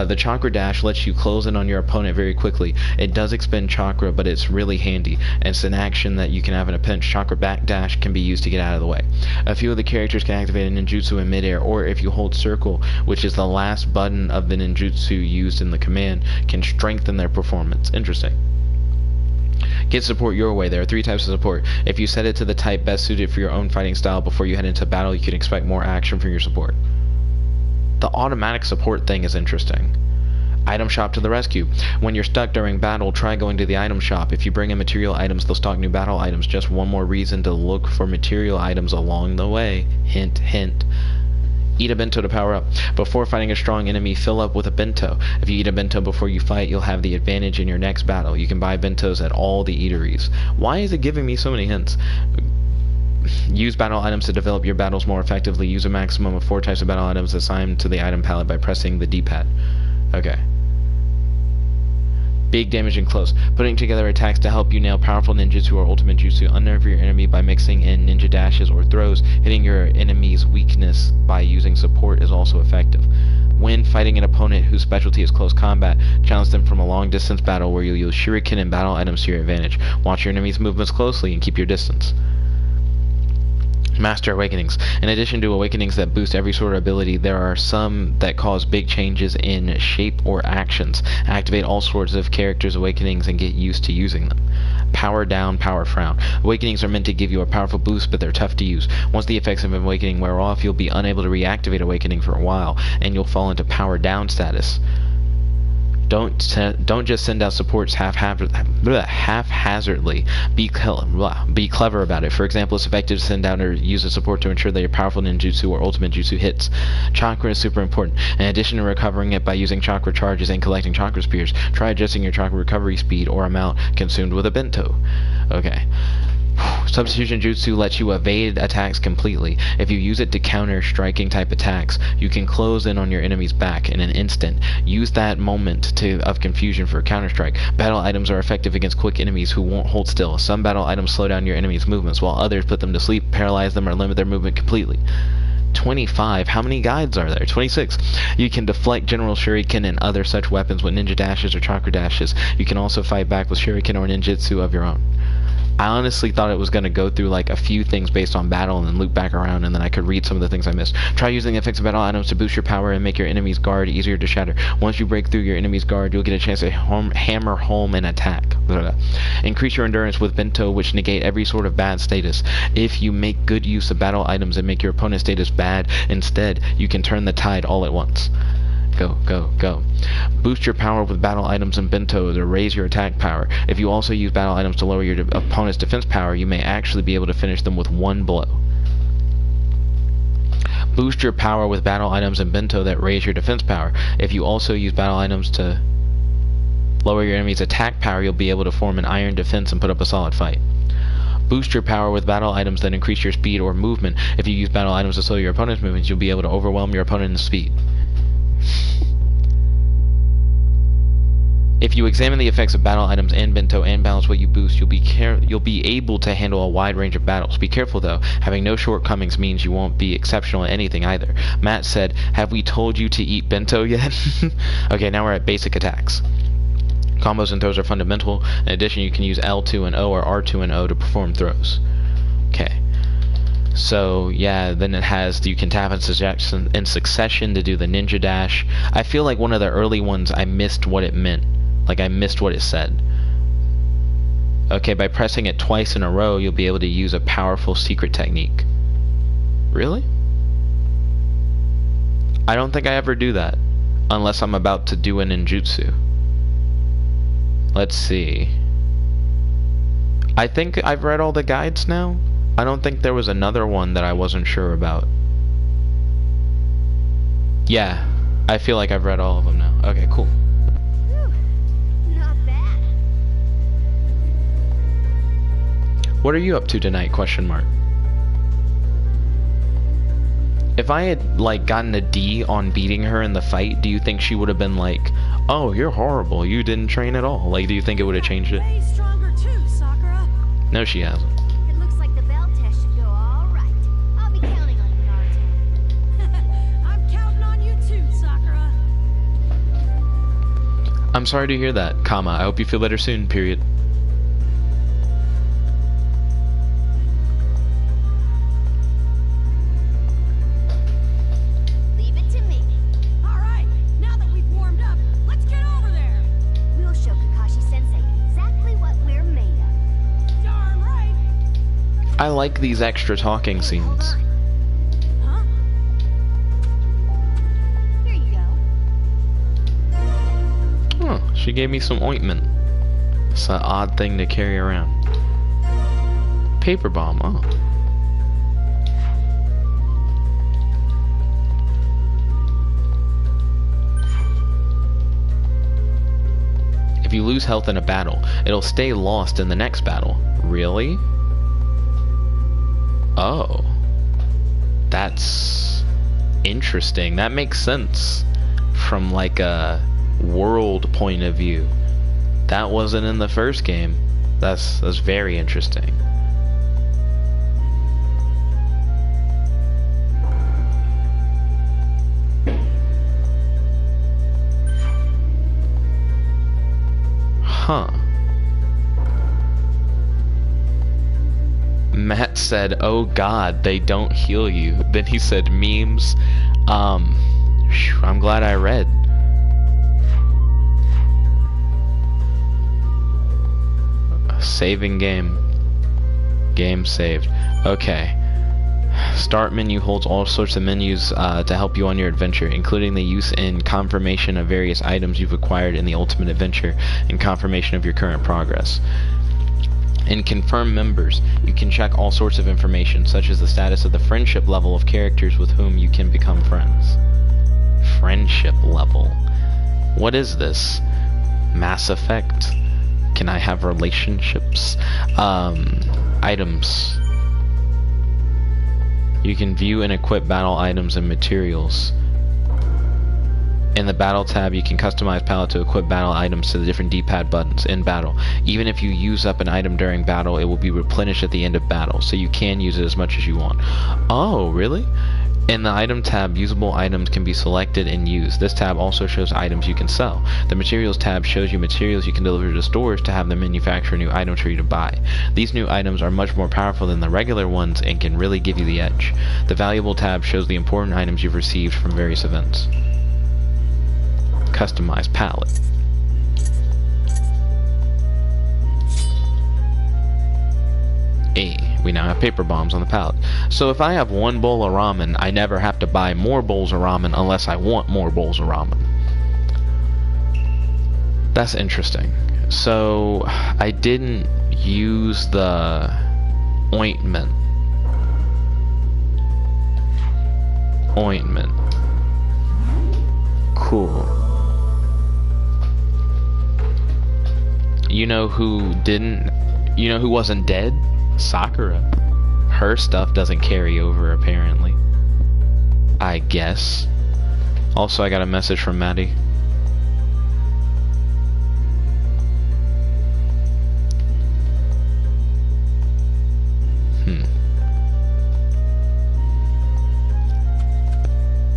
The chakra dash lets you close in on your opponent very quickly. It does expend chakra, but it's really handy. And it's an action that you can have in a pinch. Chakra back dash can be used to get out of the way. A few of the characters can activate a ninjutsu in midair, or if you hold circle, which is the last button of the ninjutsu used in the command, can strengthen their performance. Interesting. Get support your way. There are 3 types of support. If you set it to the type best suited for your own fighting style before you head into battle, you can expect more action from your support. The automatic support thing is interesting. Item shop to the rescue. When you're stuck during battle, try going to the item shop. If you bring in material items, they'll stock new battle items. Just one more reason to look for material items along the way. Hint, hint. Eat a bento to power up. Before fighting a strong enemy, fill up with a bento. If you eat a bento before you fight, you'll have the advantage in your next battle. You can buy bentos at all the eateries. Why is it giving me so many hints? Use battle items to develop your battles more effectively. Use a maximum of 4 types of battle items assigned to the item palette by pressing the D-pad. Okay. Big damage in close. Putting together attacks to help you nail powerful ninjutsu or ultimate jutsu. Unnerve your enemy by mixing in ninja dashes or throws. Hitting your enemy's weakness by using support is also effective. When fighting an opponent whose specialty is close combat, challenge them from a long distance battle where you'll use shuriken and battle items to your advantage. Watch your enemy's movements closely and keep your distance. Master Awakenings. In addition to awakenings that boost every sort of ability, there are some that cause big changes in shape or actions. Activate all sorts of characters' awakenings and get used to using them. Power down, power frown. Awakenings are meant to give you a powerful boost, but they're tough to use. Once the effects of an awakening wear off, you'll be unable to reactivate awakening for a while, and you'll fall into power down status. Don't just send out supports haphazardly. Be clever about it. For example, it's effective to send out or use a support to ensure that your powerful ninjutsu or ultimate jutsu hits. Chakra is super important. In addition to recovering it by using chakra charges and collecting chakra spears, try adjusting your chakra recovery speed or amount consumed with a bento. Okay. Substitution jutsu lets you evade attacks completely. If you use it to counter striking type attacks, you can close in on your enemy's back in an instant. Use that moment of confusion for a counter strike. Battle items are effective against quick enemies who won't hold still. Some battle items slow down your enemy's movements, while others put them to sleep, paralyze them, or limit their movement completely. 25. How many guides are there? 26. You can deflect general shuriken and other such weapons with ninja dashes or chakra dashes. You can also fight back with shuriken or ninjutsu of your own. I honestly thought it was going to go through like a few things based on battle and then loop back around, and then I could read some of the things I missed. Try using the effects of battle items to boost your power and make your enemy's guard easier to shatter. Once you break through your enemy's guard, you'll get a chance to hammer home an attack. Increase your endurance with bento, which negate every sort of bad status. If you make good use of battle items and make your opponent's status bad instead, you can turn the tide all at once. Go, go, go. Boost your power with battle items and bento to raise your attack power. If you also use battle items to lower your opponent's defense power, you may actually be able to finish them with one blow. Boost your power with battle items and bento that raise your defense power. If you also use battle items to lower your enemy's attack power, you'll be able to form an iron defense and put up a solid fight. Boost your power with battle items that increase your speed or movement. If you use battle items to slow your opponent's movements, you'll be able to overwhelm your opponent in speed. If you examine the effects of battle items and bento and balance what you boost, you'll be able to handle a wide range of battles. Be careful though, having no shortcomings means you won't be exceptional at anything either. Matt said, "Have we told you to eat bento yet?" Okay, now we're at basic attacks. Combos and throws are fundamental. In addition, you can use L2 and O or R2 and O to perform throws. Okay. So yeah, then it has, you can tap in succession to do the ninja dash. I feel like one of the early ones I missed what it meant. Like I missed what it said. Okay, by pressing it twice in a row, you'll be able to use a powerful secret technique. Really? I don't think I ever do that. Unless I'm about to do a ninjutsu. Let's see. I think I've read all the guides now. I don't think there was another one that I wasn't sure about. Yeah, I feel like I've read all of them now. Okay, cool. Whew, not bad. What are you up to tonight? Question mark. If I had, like, gotten a D on beating her in the fight, do you think she would have been like, oh, you're horrible, you didn't train at all? Like, do you think it would have changed it? Way stronger too, Sakura. No, she hasn't. It looks like the bell test should go all right. I'll be counting on you, Naruto. I'm counting on you too, Sakura. I'm sorry to hear that, comma. I hope you feel better soon, period. Leave it to me. All right, now that we've warmed up, let's get over there. We'll show Kakashi-sensei exactly what we're made of. Darn right. I like these extra talking Hold scenes. on. Huh? Here you go. Huh, she gave me some ointment. It's an odd thing to carry around. Paper bomb, oh. If you lose health in a battle, it'll stay lost in the next battle. Really? Oh. That's interesting. That makes sense from like a world point of view. That wasn't in the first game. That's very interesting. Huh. Matt said, oh god, they don't heal you. Then he said, memes. Phew, I'm glad I read. Saving game. Game saved. Okay. Start menu holds all sorts of menus to help you on your adventure, including the use and confirmation of various items you've acquired in the ultimate adventure and confirmation of your current progress. In confirm members, you can check all sorts of information, such as the status of the friendship level of characters with whom you can become friends. Friendship level. What is this? Mass Effect? Can I have relationships? Items. You can view and equip battle items and materials. In the battle tab, you can customize palette to equip battle items to the different D-pad buttons in battle. Even if you use up an item during battle, it will be replenished at the end of battle, so you can use it as much as you want. Oh, really? In the item tab, usable items can be selected and used. This tab also shows items you can sell. The materials tab shows you materials you can deliver to stores to have them manufacture new items for you to buy. These new items are much more powerful than the regular ones and can really give you the edge. The valuable tab shows the important items you've received from various events. Customize palette. We now have paper bombs on the palette. So if I have one bowl of ramen, I never have to buy more bowls of ramen unless I want more bowls of ramen. That's interesting. So I didn't use the ointment. Ointment. Cool. You know who didn't? You know who wasn't dead? Sakura. Her stuff doesn't carry over, apparently. I guess. Also, I got a message from Maddie.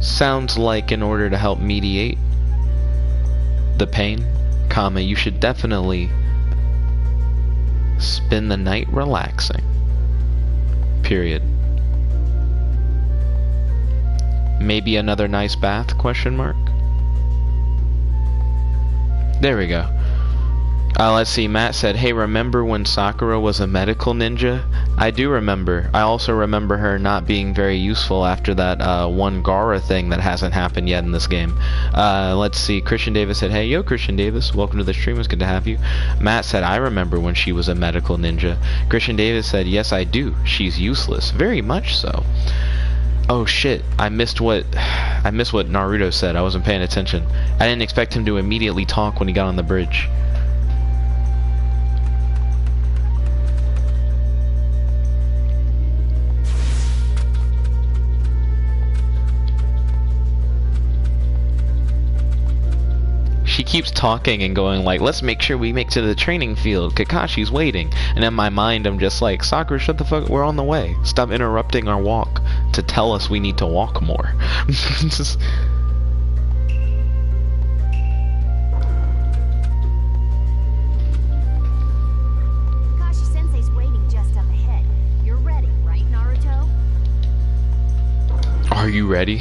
Sounds like in order to help mediate the pain, comma, you should definitely spend the night relaxing. Period. Maybe another nice bath, question mark? There we go. Let's see, Matt said, hey, remember when Sakura was a medical ninja? I do remember. I also remember her not being very useful after that one Gara thing that hasn't happened yet in this game. Let's see, Christian Davis said, hey, yo, Christian Davis, welcome to the stream, it's good to have you. Matt said, I remember when she was a medical ninja. Christian Davis said, yes, I do. She's useless. Very much so. Oh shit, I missed what Naruto said. I wasn't paying attention. I didn't expect him to immediately talk when he got on the bridge. She keeps talking and going like, let's make sure we make it to the training field. Kakashi's waiting. And in my mind, I'm just like, Sakura, shut the fuck, we're on the way. Stop interrupting our walk to tell us we need to walk more. Just... Kakashi-sensei's waiting just up ahead. You're ready, right, Naruto? Are you ready?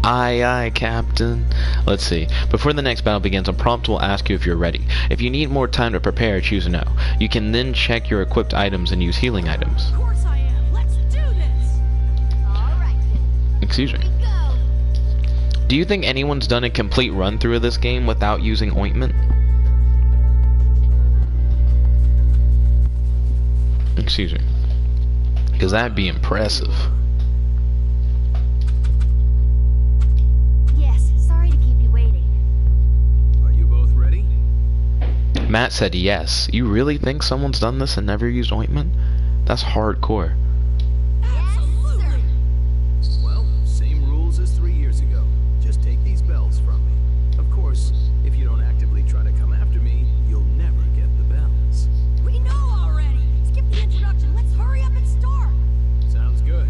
Aye, aye, Captain. Let's see. Before the next battle begins, a prompt will ask you if you're ready. If you need more time to prepare, choose no. You can then check your equipped items and use healing items. Of course I am. Let's do this. All right, then. Excuse me. Here we go. Do you think anyone's done a complete run through of this game without using ointment? Excuse me. Because that'd be impressive. Matt said yes. You really think someone's done this and never used ointment? That's hardcore. Absolutely. Well, same rules as 3 years ago. Just take these bells from me. Of course, if you don't actively try to come after me, you'll never get the bells. We know already. Skip the introduction. Let's hurry up and start. Sounds good.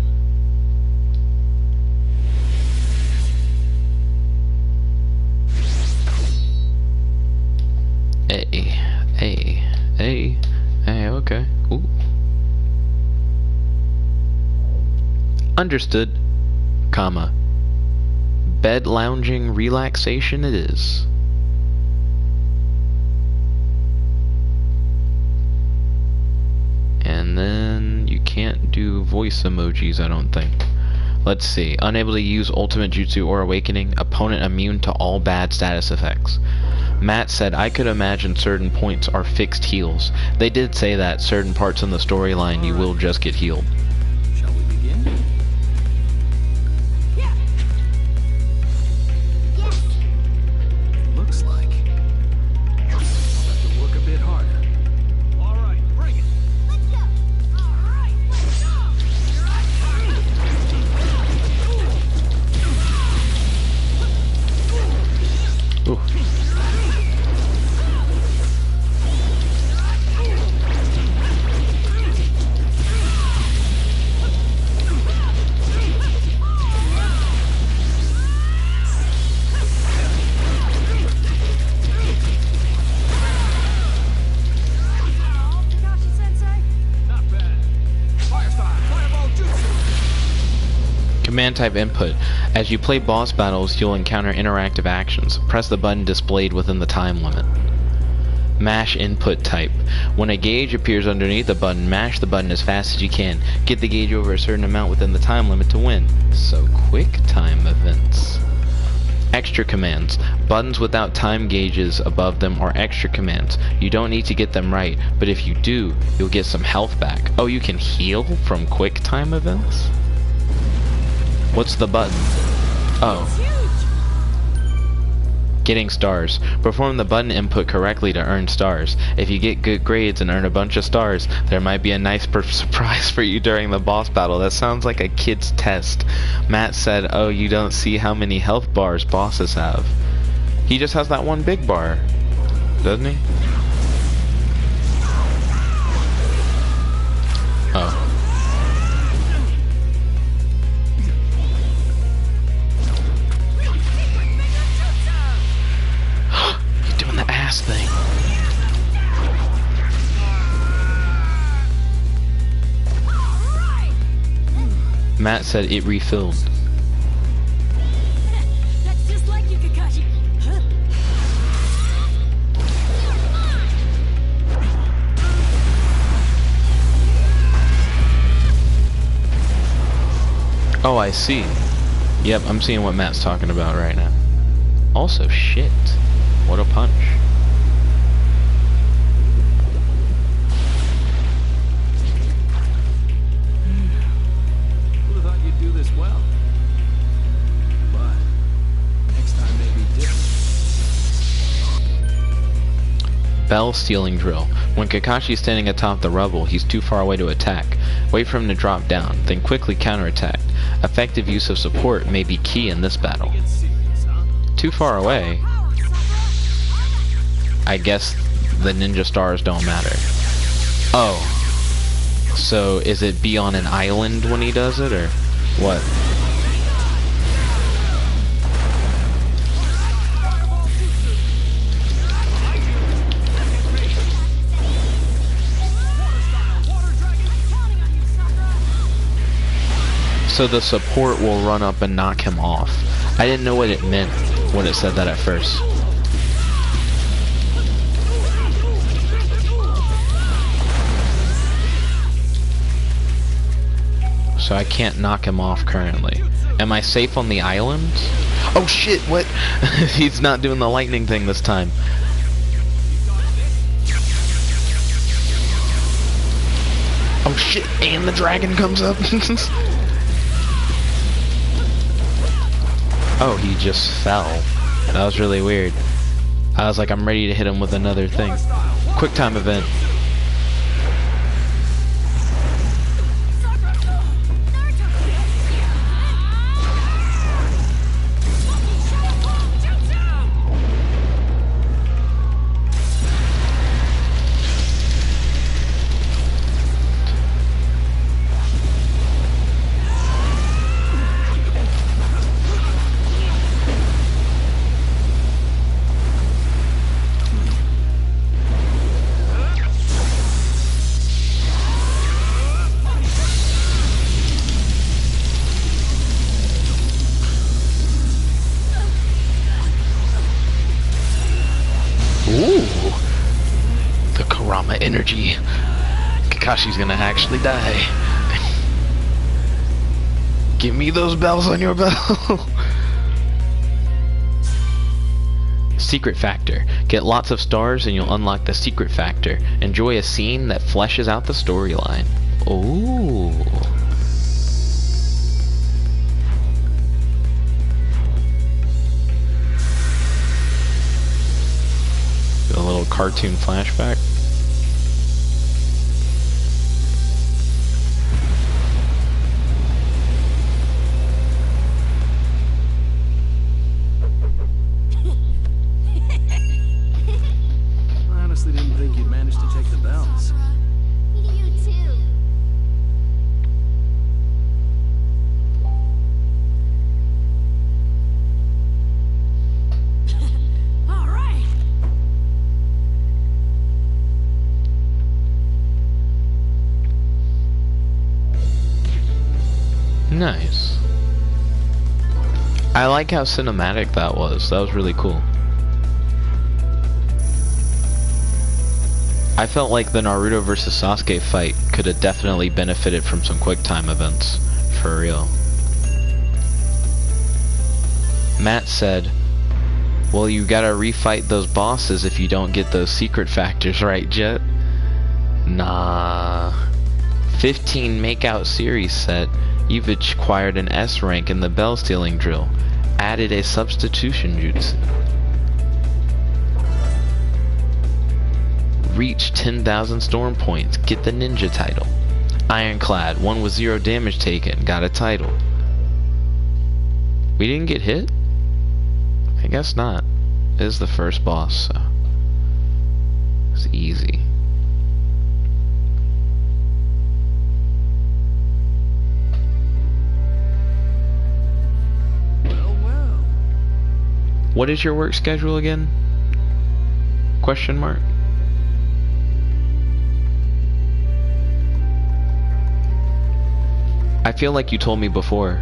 Hey, okay. Ooh. Understood, comma. Bed lounging relaxation it is. And then you can't do voice emojis, I don't think. Let's see. Unable to use ultimate jutsu or awakening. Opponent immune to all bad status effects. Matt said, I could imagine certain points are fixed heals. They did say that certain parts in the storyline you will just get healed. Shall we begin? Yeah. Yes. Looks like I'll have to work a bit harder. All right, bring it. Let's go. All right. Let's go. Here I come. Ooh. Not bad. Fire style, fireball jutsu. Command type input. As you play boss battles, you'll encounter interactive actions. Press the button displayed within the time limit. Mash input type. When a gauge appears underneath the button, mash the button as fast as you can. Get the gauge over a certain amount within the time limit to win. So quick time events. Extra commands. Buttons without time gauges above them are extra commands. You don't need to get them right, but if you do, you'll get some health back. Oh, you can heal from quick time events? What's the button? Oh. Getting stars. Perform the button input correctly to earn stars. If you get good grades and earn a bunch of stars, there might be a nice surprise for you during the boss battle. That sounds like a kid's test. Matt said, oh, you don't see how many health bars bosses have. He just has that one big bar, doesn't he? Oh. Thing. Matt said it refilled. That's just like you, Kakashi. Huh? Oh, I see. Yep, I'm seeing what Matt's talking about right now. Also, shit. What a punch. Who'd have thought you'd do this well? But next time may be different. Bell stealing drill. When Kakashi's standing atop the rubble, he's too far away to attack. Wait for him to drop down, then quickly counterattack. Effective use of support may be key in this battle. Too far away? I guess the ninja stars don't matter. Oh. So is it be on an island when he does it, or what? So the support will run up and knock him off. I didn't know what it meant when it said that at first. So I can't knock him off currently. Am I safe on the island? Oh shit, what? He's not doing the lightning thing this time. Oh shit, and the dragon comes up. Oh, he just fell. That was really weird. I was like, I'm ready to hit him with another thing. Quick time event. Energy. Kakashi's gonna actually die. Give me those bells on your bell. Secret factor. Get lots of stars and you'll unlock the secret factor. Enjoy a scene that fleshes out the storyline. Ooh. A little cartoon flashback. Didn't think you'd manage to take the bells. You too. All right. Nice. I like how cinematic that was. That was really cool. I felt like the Naruto vs Sasuke fight could have definitely benefited from some quick time events. For real. Matt said, well, you gotta refight those bosses if you don't get those secret factors right, Jet. Nah. 15 Makeout series set. You've acquired an S rank in the bell stealing drill. Added a substitution jutsu. Reach 10,000 storm points. Get the ninja title. Ironclad. One with 0 damage taken. Got a title. We didn't get hit? I guess not. It is the first boss, so it's easy. Well. What is your work schedule again? Question mark. I feel like you told me before,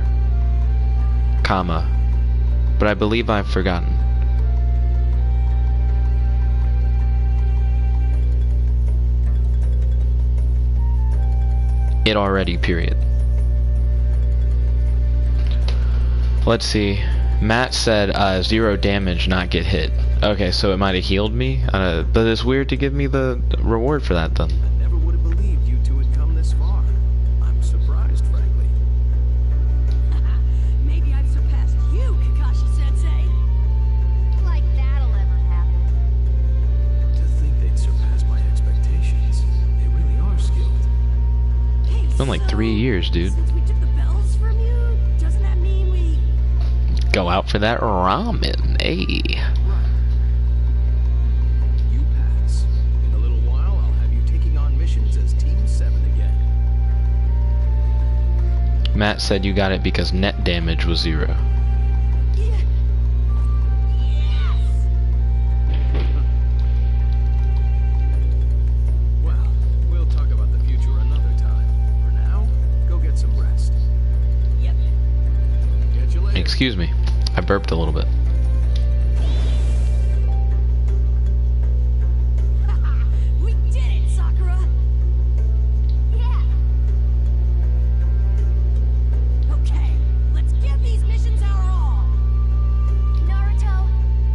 comma, but I believe I've forgotten. It already, period. Let's see. Matt said 0 damage, not get hit. Okay, so it might have healed me, but it's weird to give me the reward for that then. I never would have believed you two had come this far. I'm surprised, frankly. Maybe I've surpassed you, Kakashi-sensei. Like that'll ever happen. To think they'd surpass my expectations. They really are skilled. Hey, It's been like 3 years, dude. Since we took the bells from you, doesn't that mean we... Go out for that ramen, ayy. Right. You pass. In a little while, I'll have you taking on missions as Team 7 again. Matt said you got it because net damage was 0. Yeah. Yes! Well, we'll talk about the future another time. For now, go get some rest. Yep. Catch you later. Excuse me, I burped a little bit. We did it, Sakura! Yeah. Okay, let's give these missions our all! Naruto,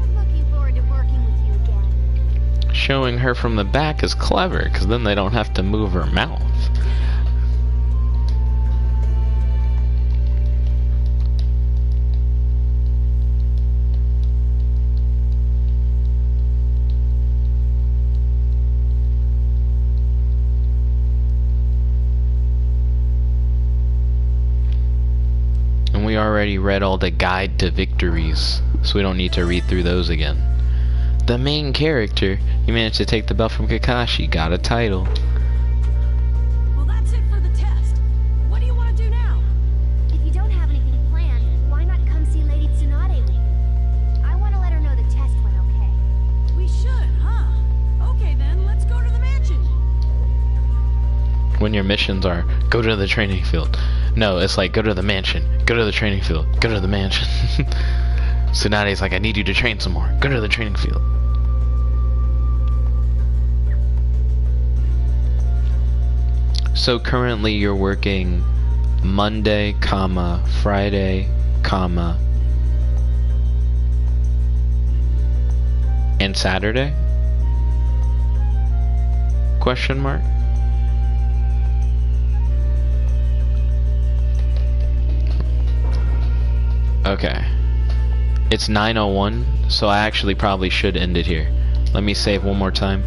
I'm looking forward to working with you again. Showing her from the back is clever, because then they don't have to move her mouth. And we already read all the guide to victories, so we don't need to read through those again. The main character, he managed to take the belt from Kakashi, got a title. Well, that's it for the test. What do you want to do now? If you don't have anything planned, why not come see Lady Tsunade with me? I want to let her know the test went okay. We should, huh? Okay then, let's go to the mansion. When your missions are, go to the training field. No, it's like, go to the mansion, go to the training field, go to the mansion. Tsunade's like, I need you to train some more, go to the training field. So currently you're working Monday, Friday, and Saturday? Question mark? Okay. It's 9:01, so I actually probably should end it here. Let me save one more time.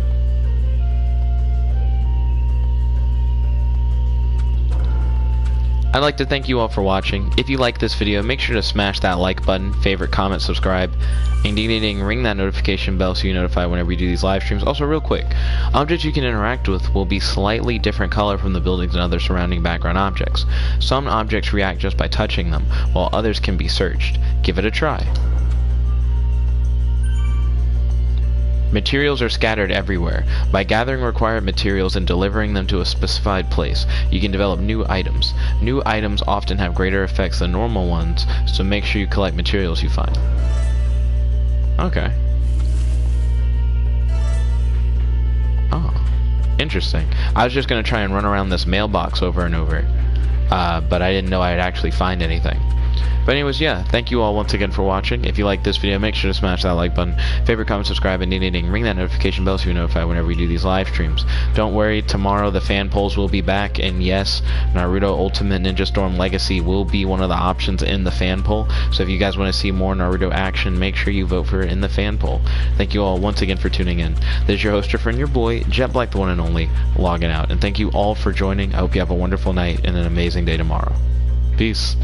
I'd like to thank you all for watching. If you like this video, make sure to smash that like button, favorite, comment, subscribe, and ding, ring that notification bell so you're notified whenever we do these live streams. Also, real quick, objects you can interact with will be slightly different color from the buildings and other surrounding background objects. Some objects react just by touching them, while others can be searched. Give it a try. Materials are scattered everywhere. By gathering required materials and delivering them to a specified place, you can develop new items. New items often have greater effects than normal ones, so make sure you collect materials you find. Okay. Oh, interesting. I was just going to try and run around this mailbox over and over, but I didn't know I'd actually find anything. But anyways, yeah, thank you all once again for watching. If you like this video, make sure to smash that like button, favorite, comment, subscribe, and ring that notification bell so you're notified whenever we do these live streams. Don't worry, tomorrow the fan polls will be back, and yes, Naruto Ultimate Ninja Storm Legacy will be one of the options in the fan poll. So if you guys want to see more Naruto action, make sure you vote for it in the fan poll. Thank you all once again for tuning in. This is your host, your friend, your boy, Jet Black, the one and only, logging out. And thank you all for joining. I hope you have a wonderful night and an amazing day tomorrow. Peace.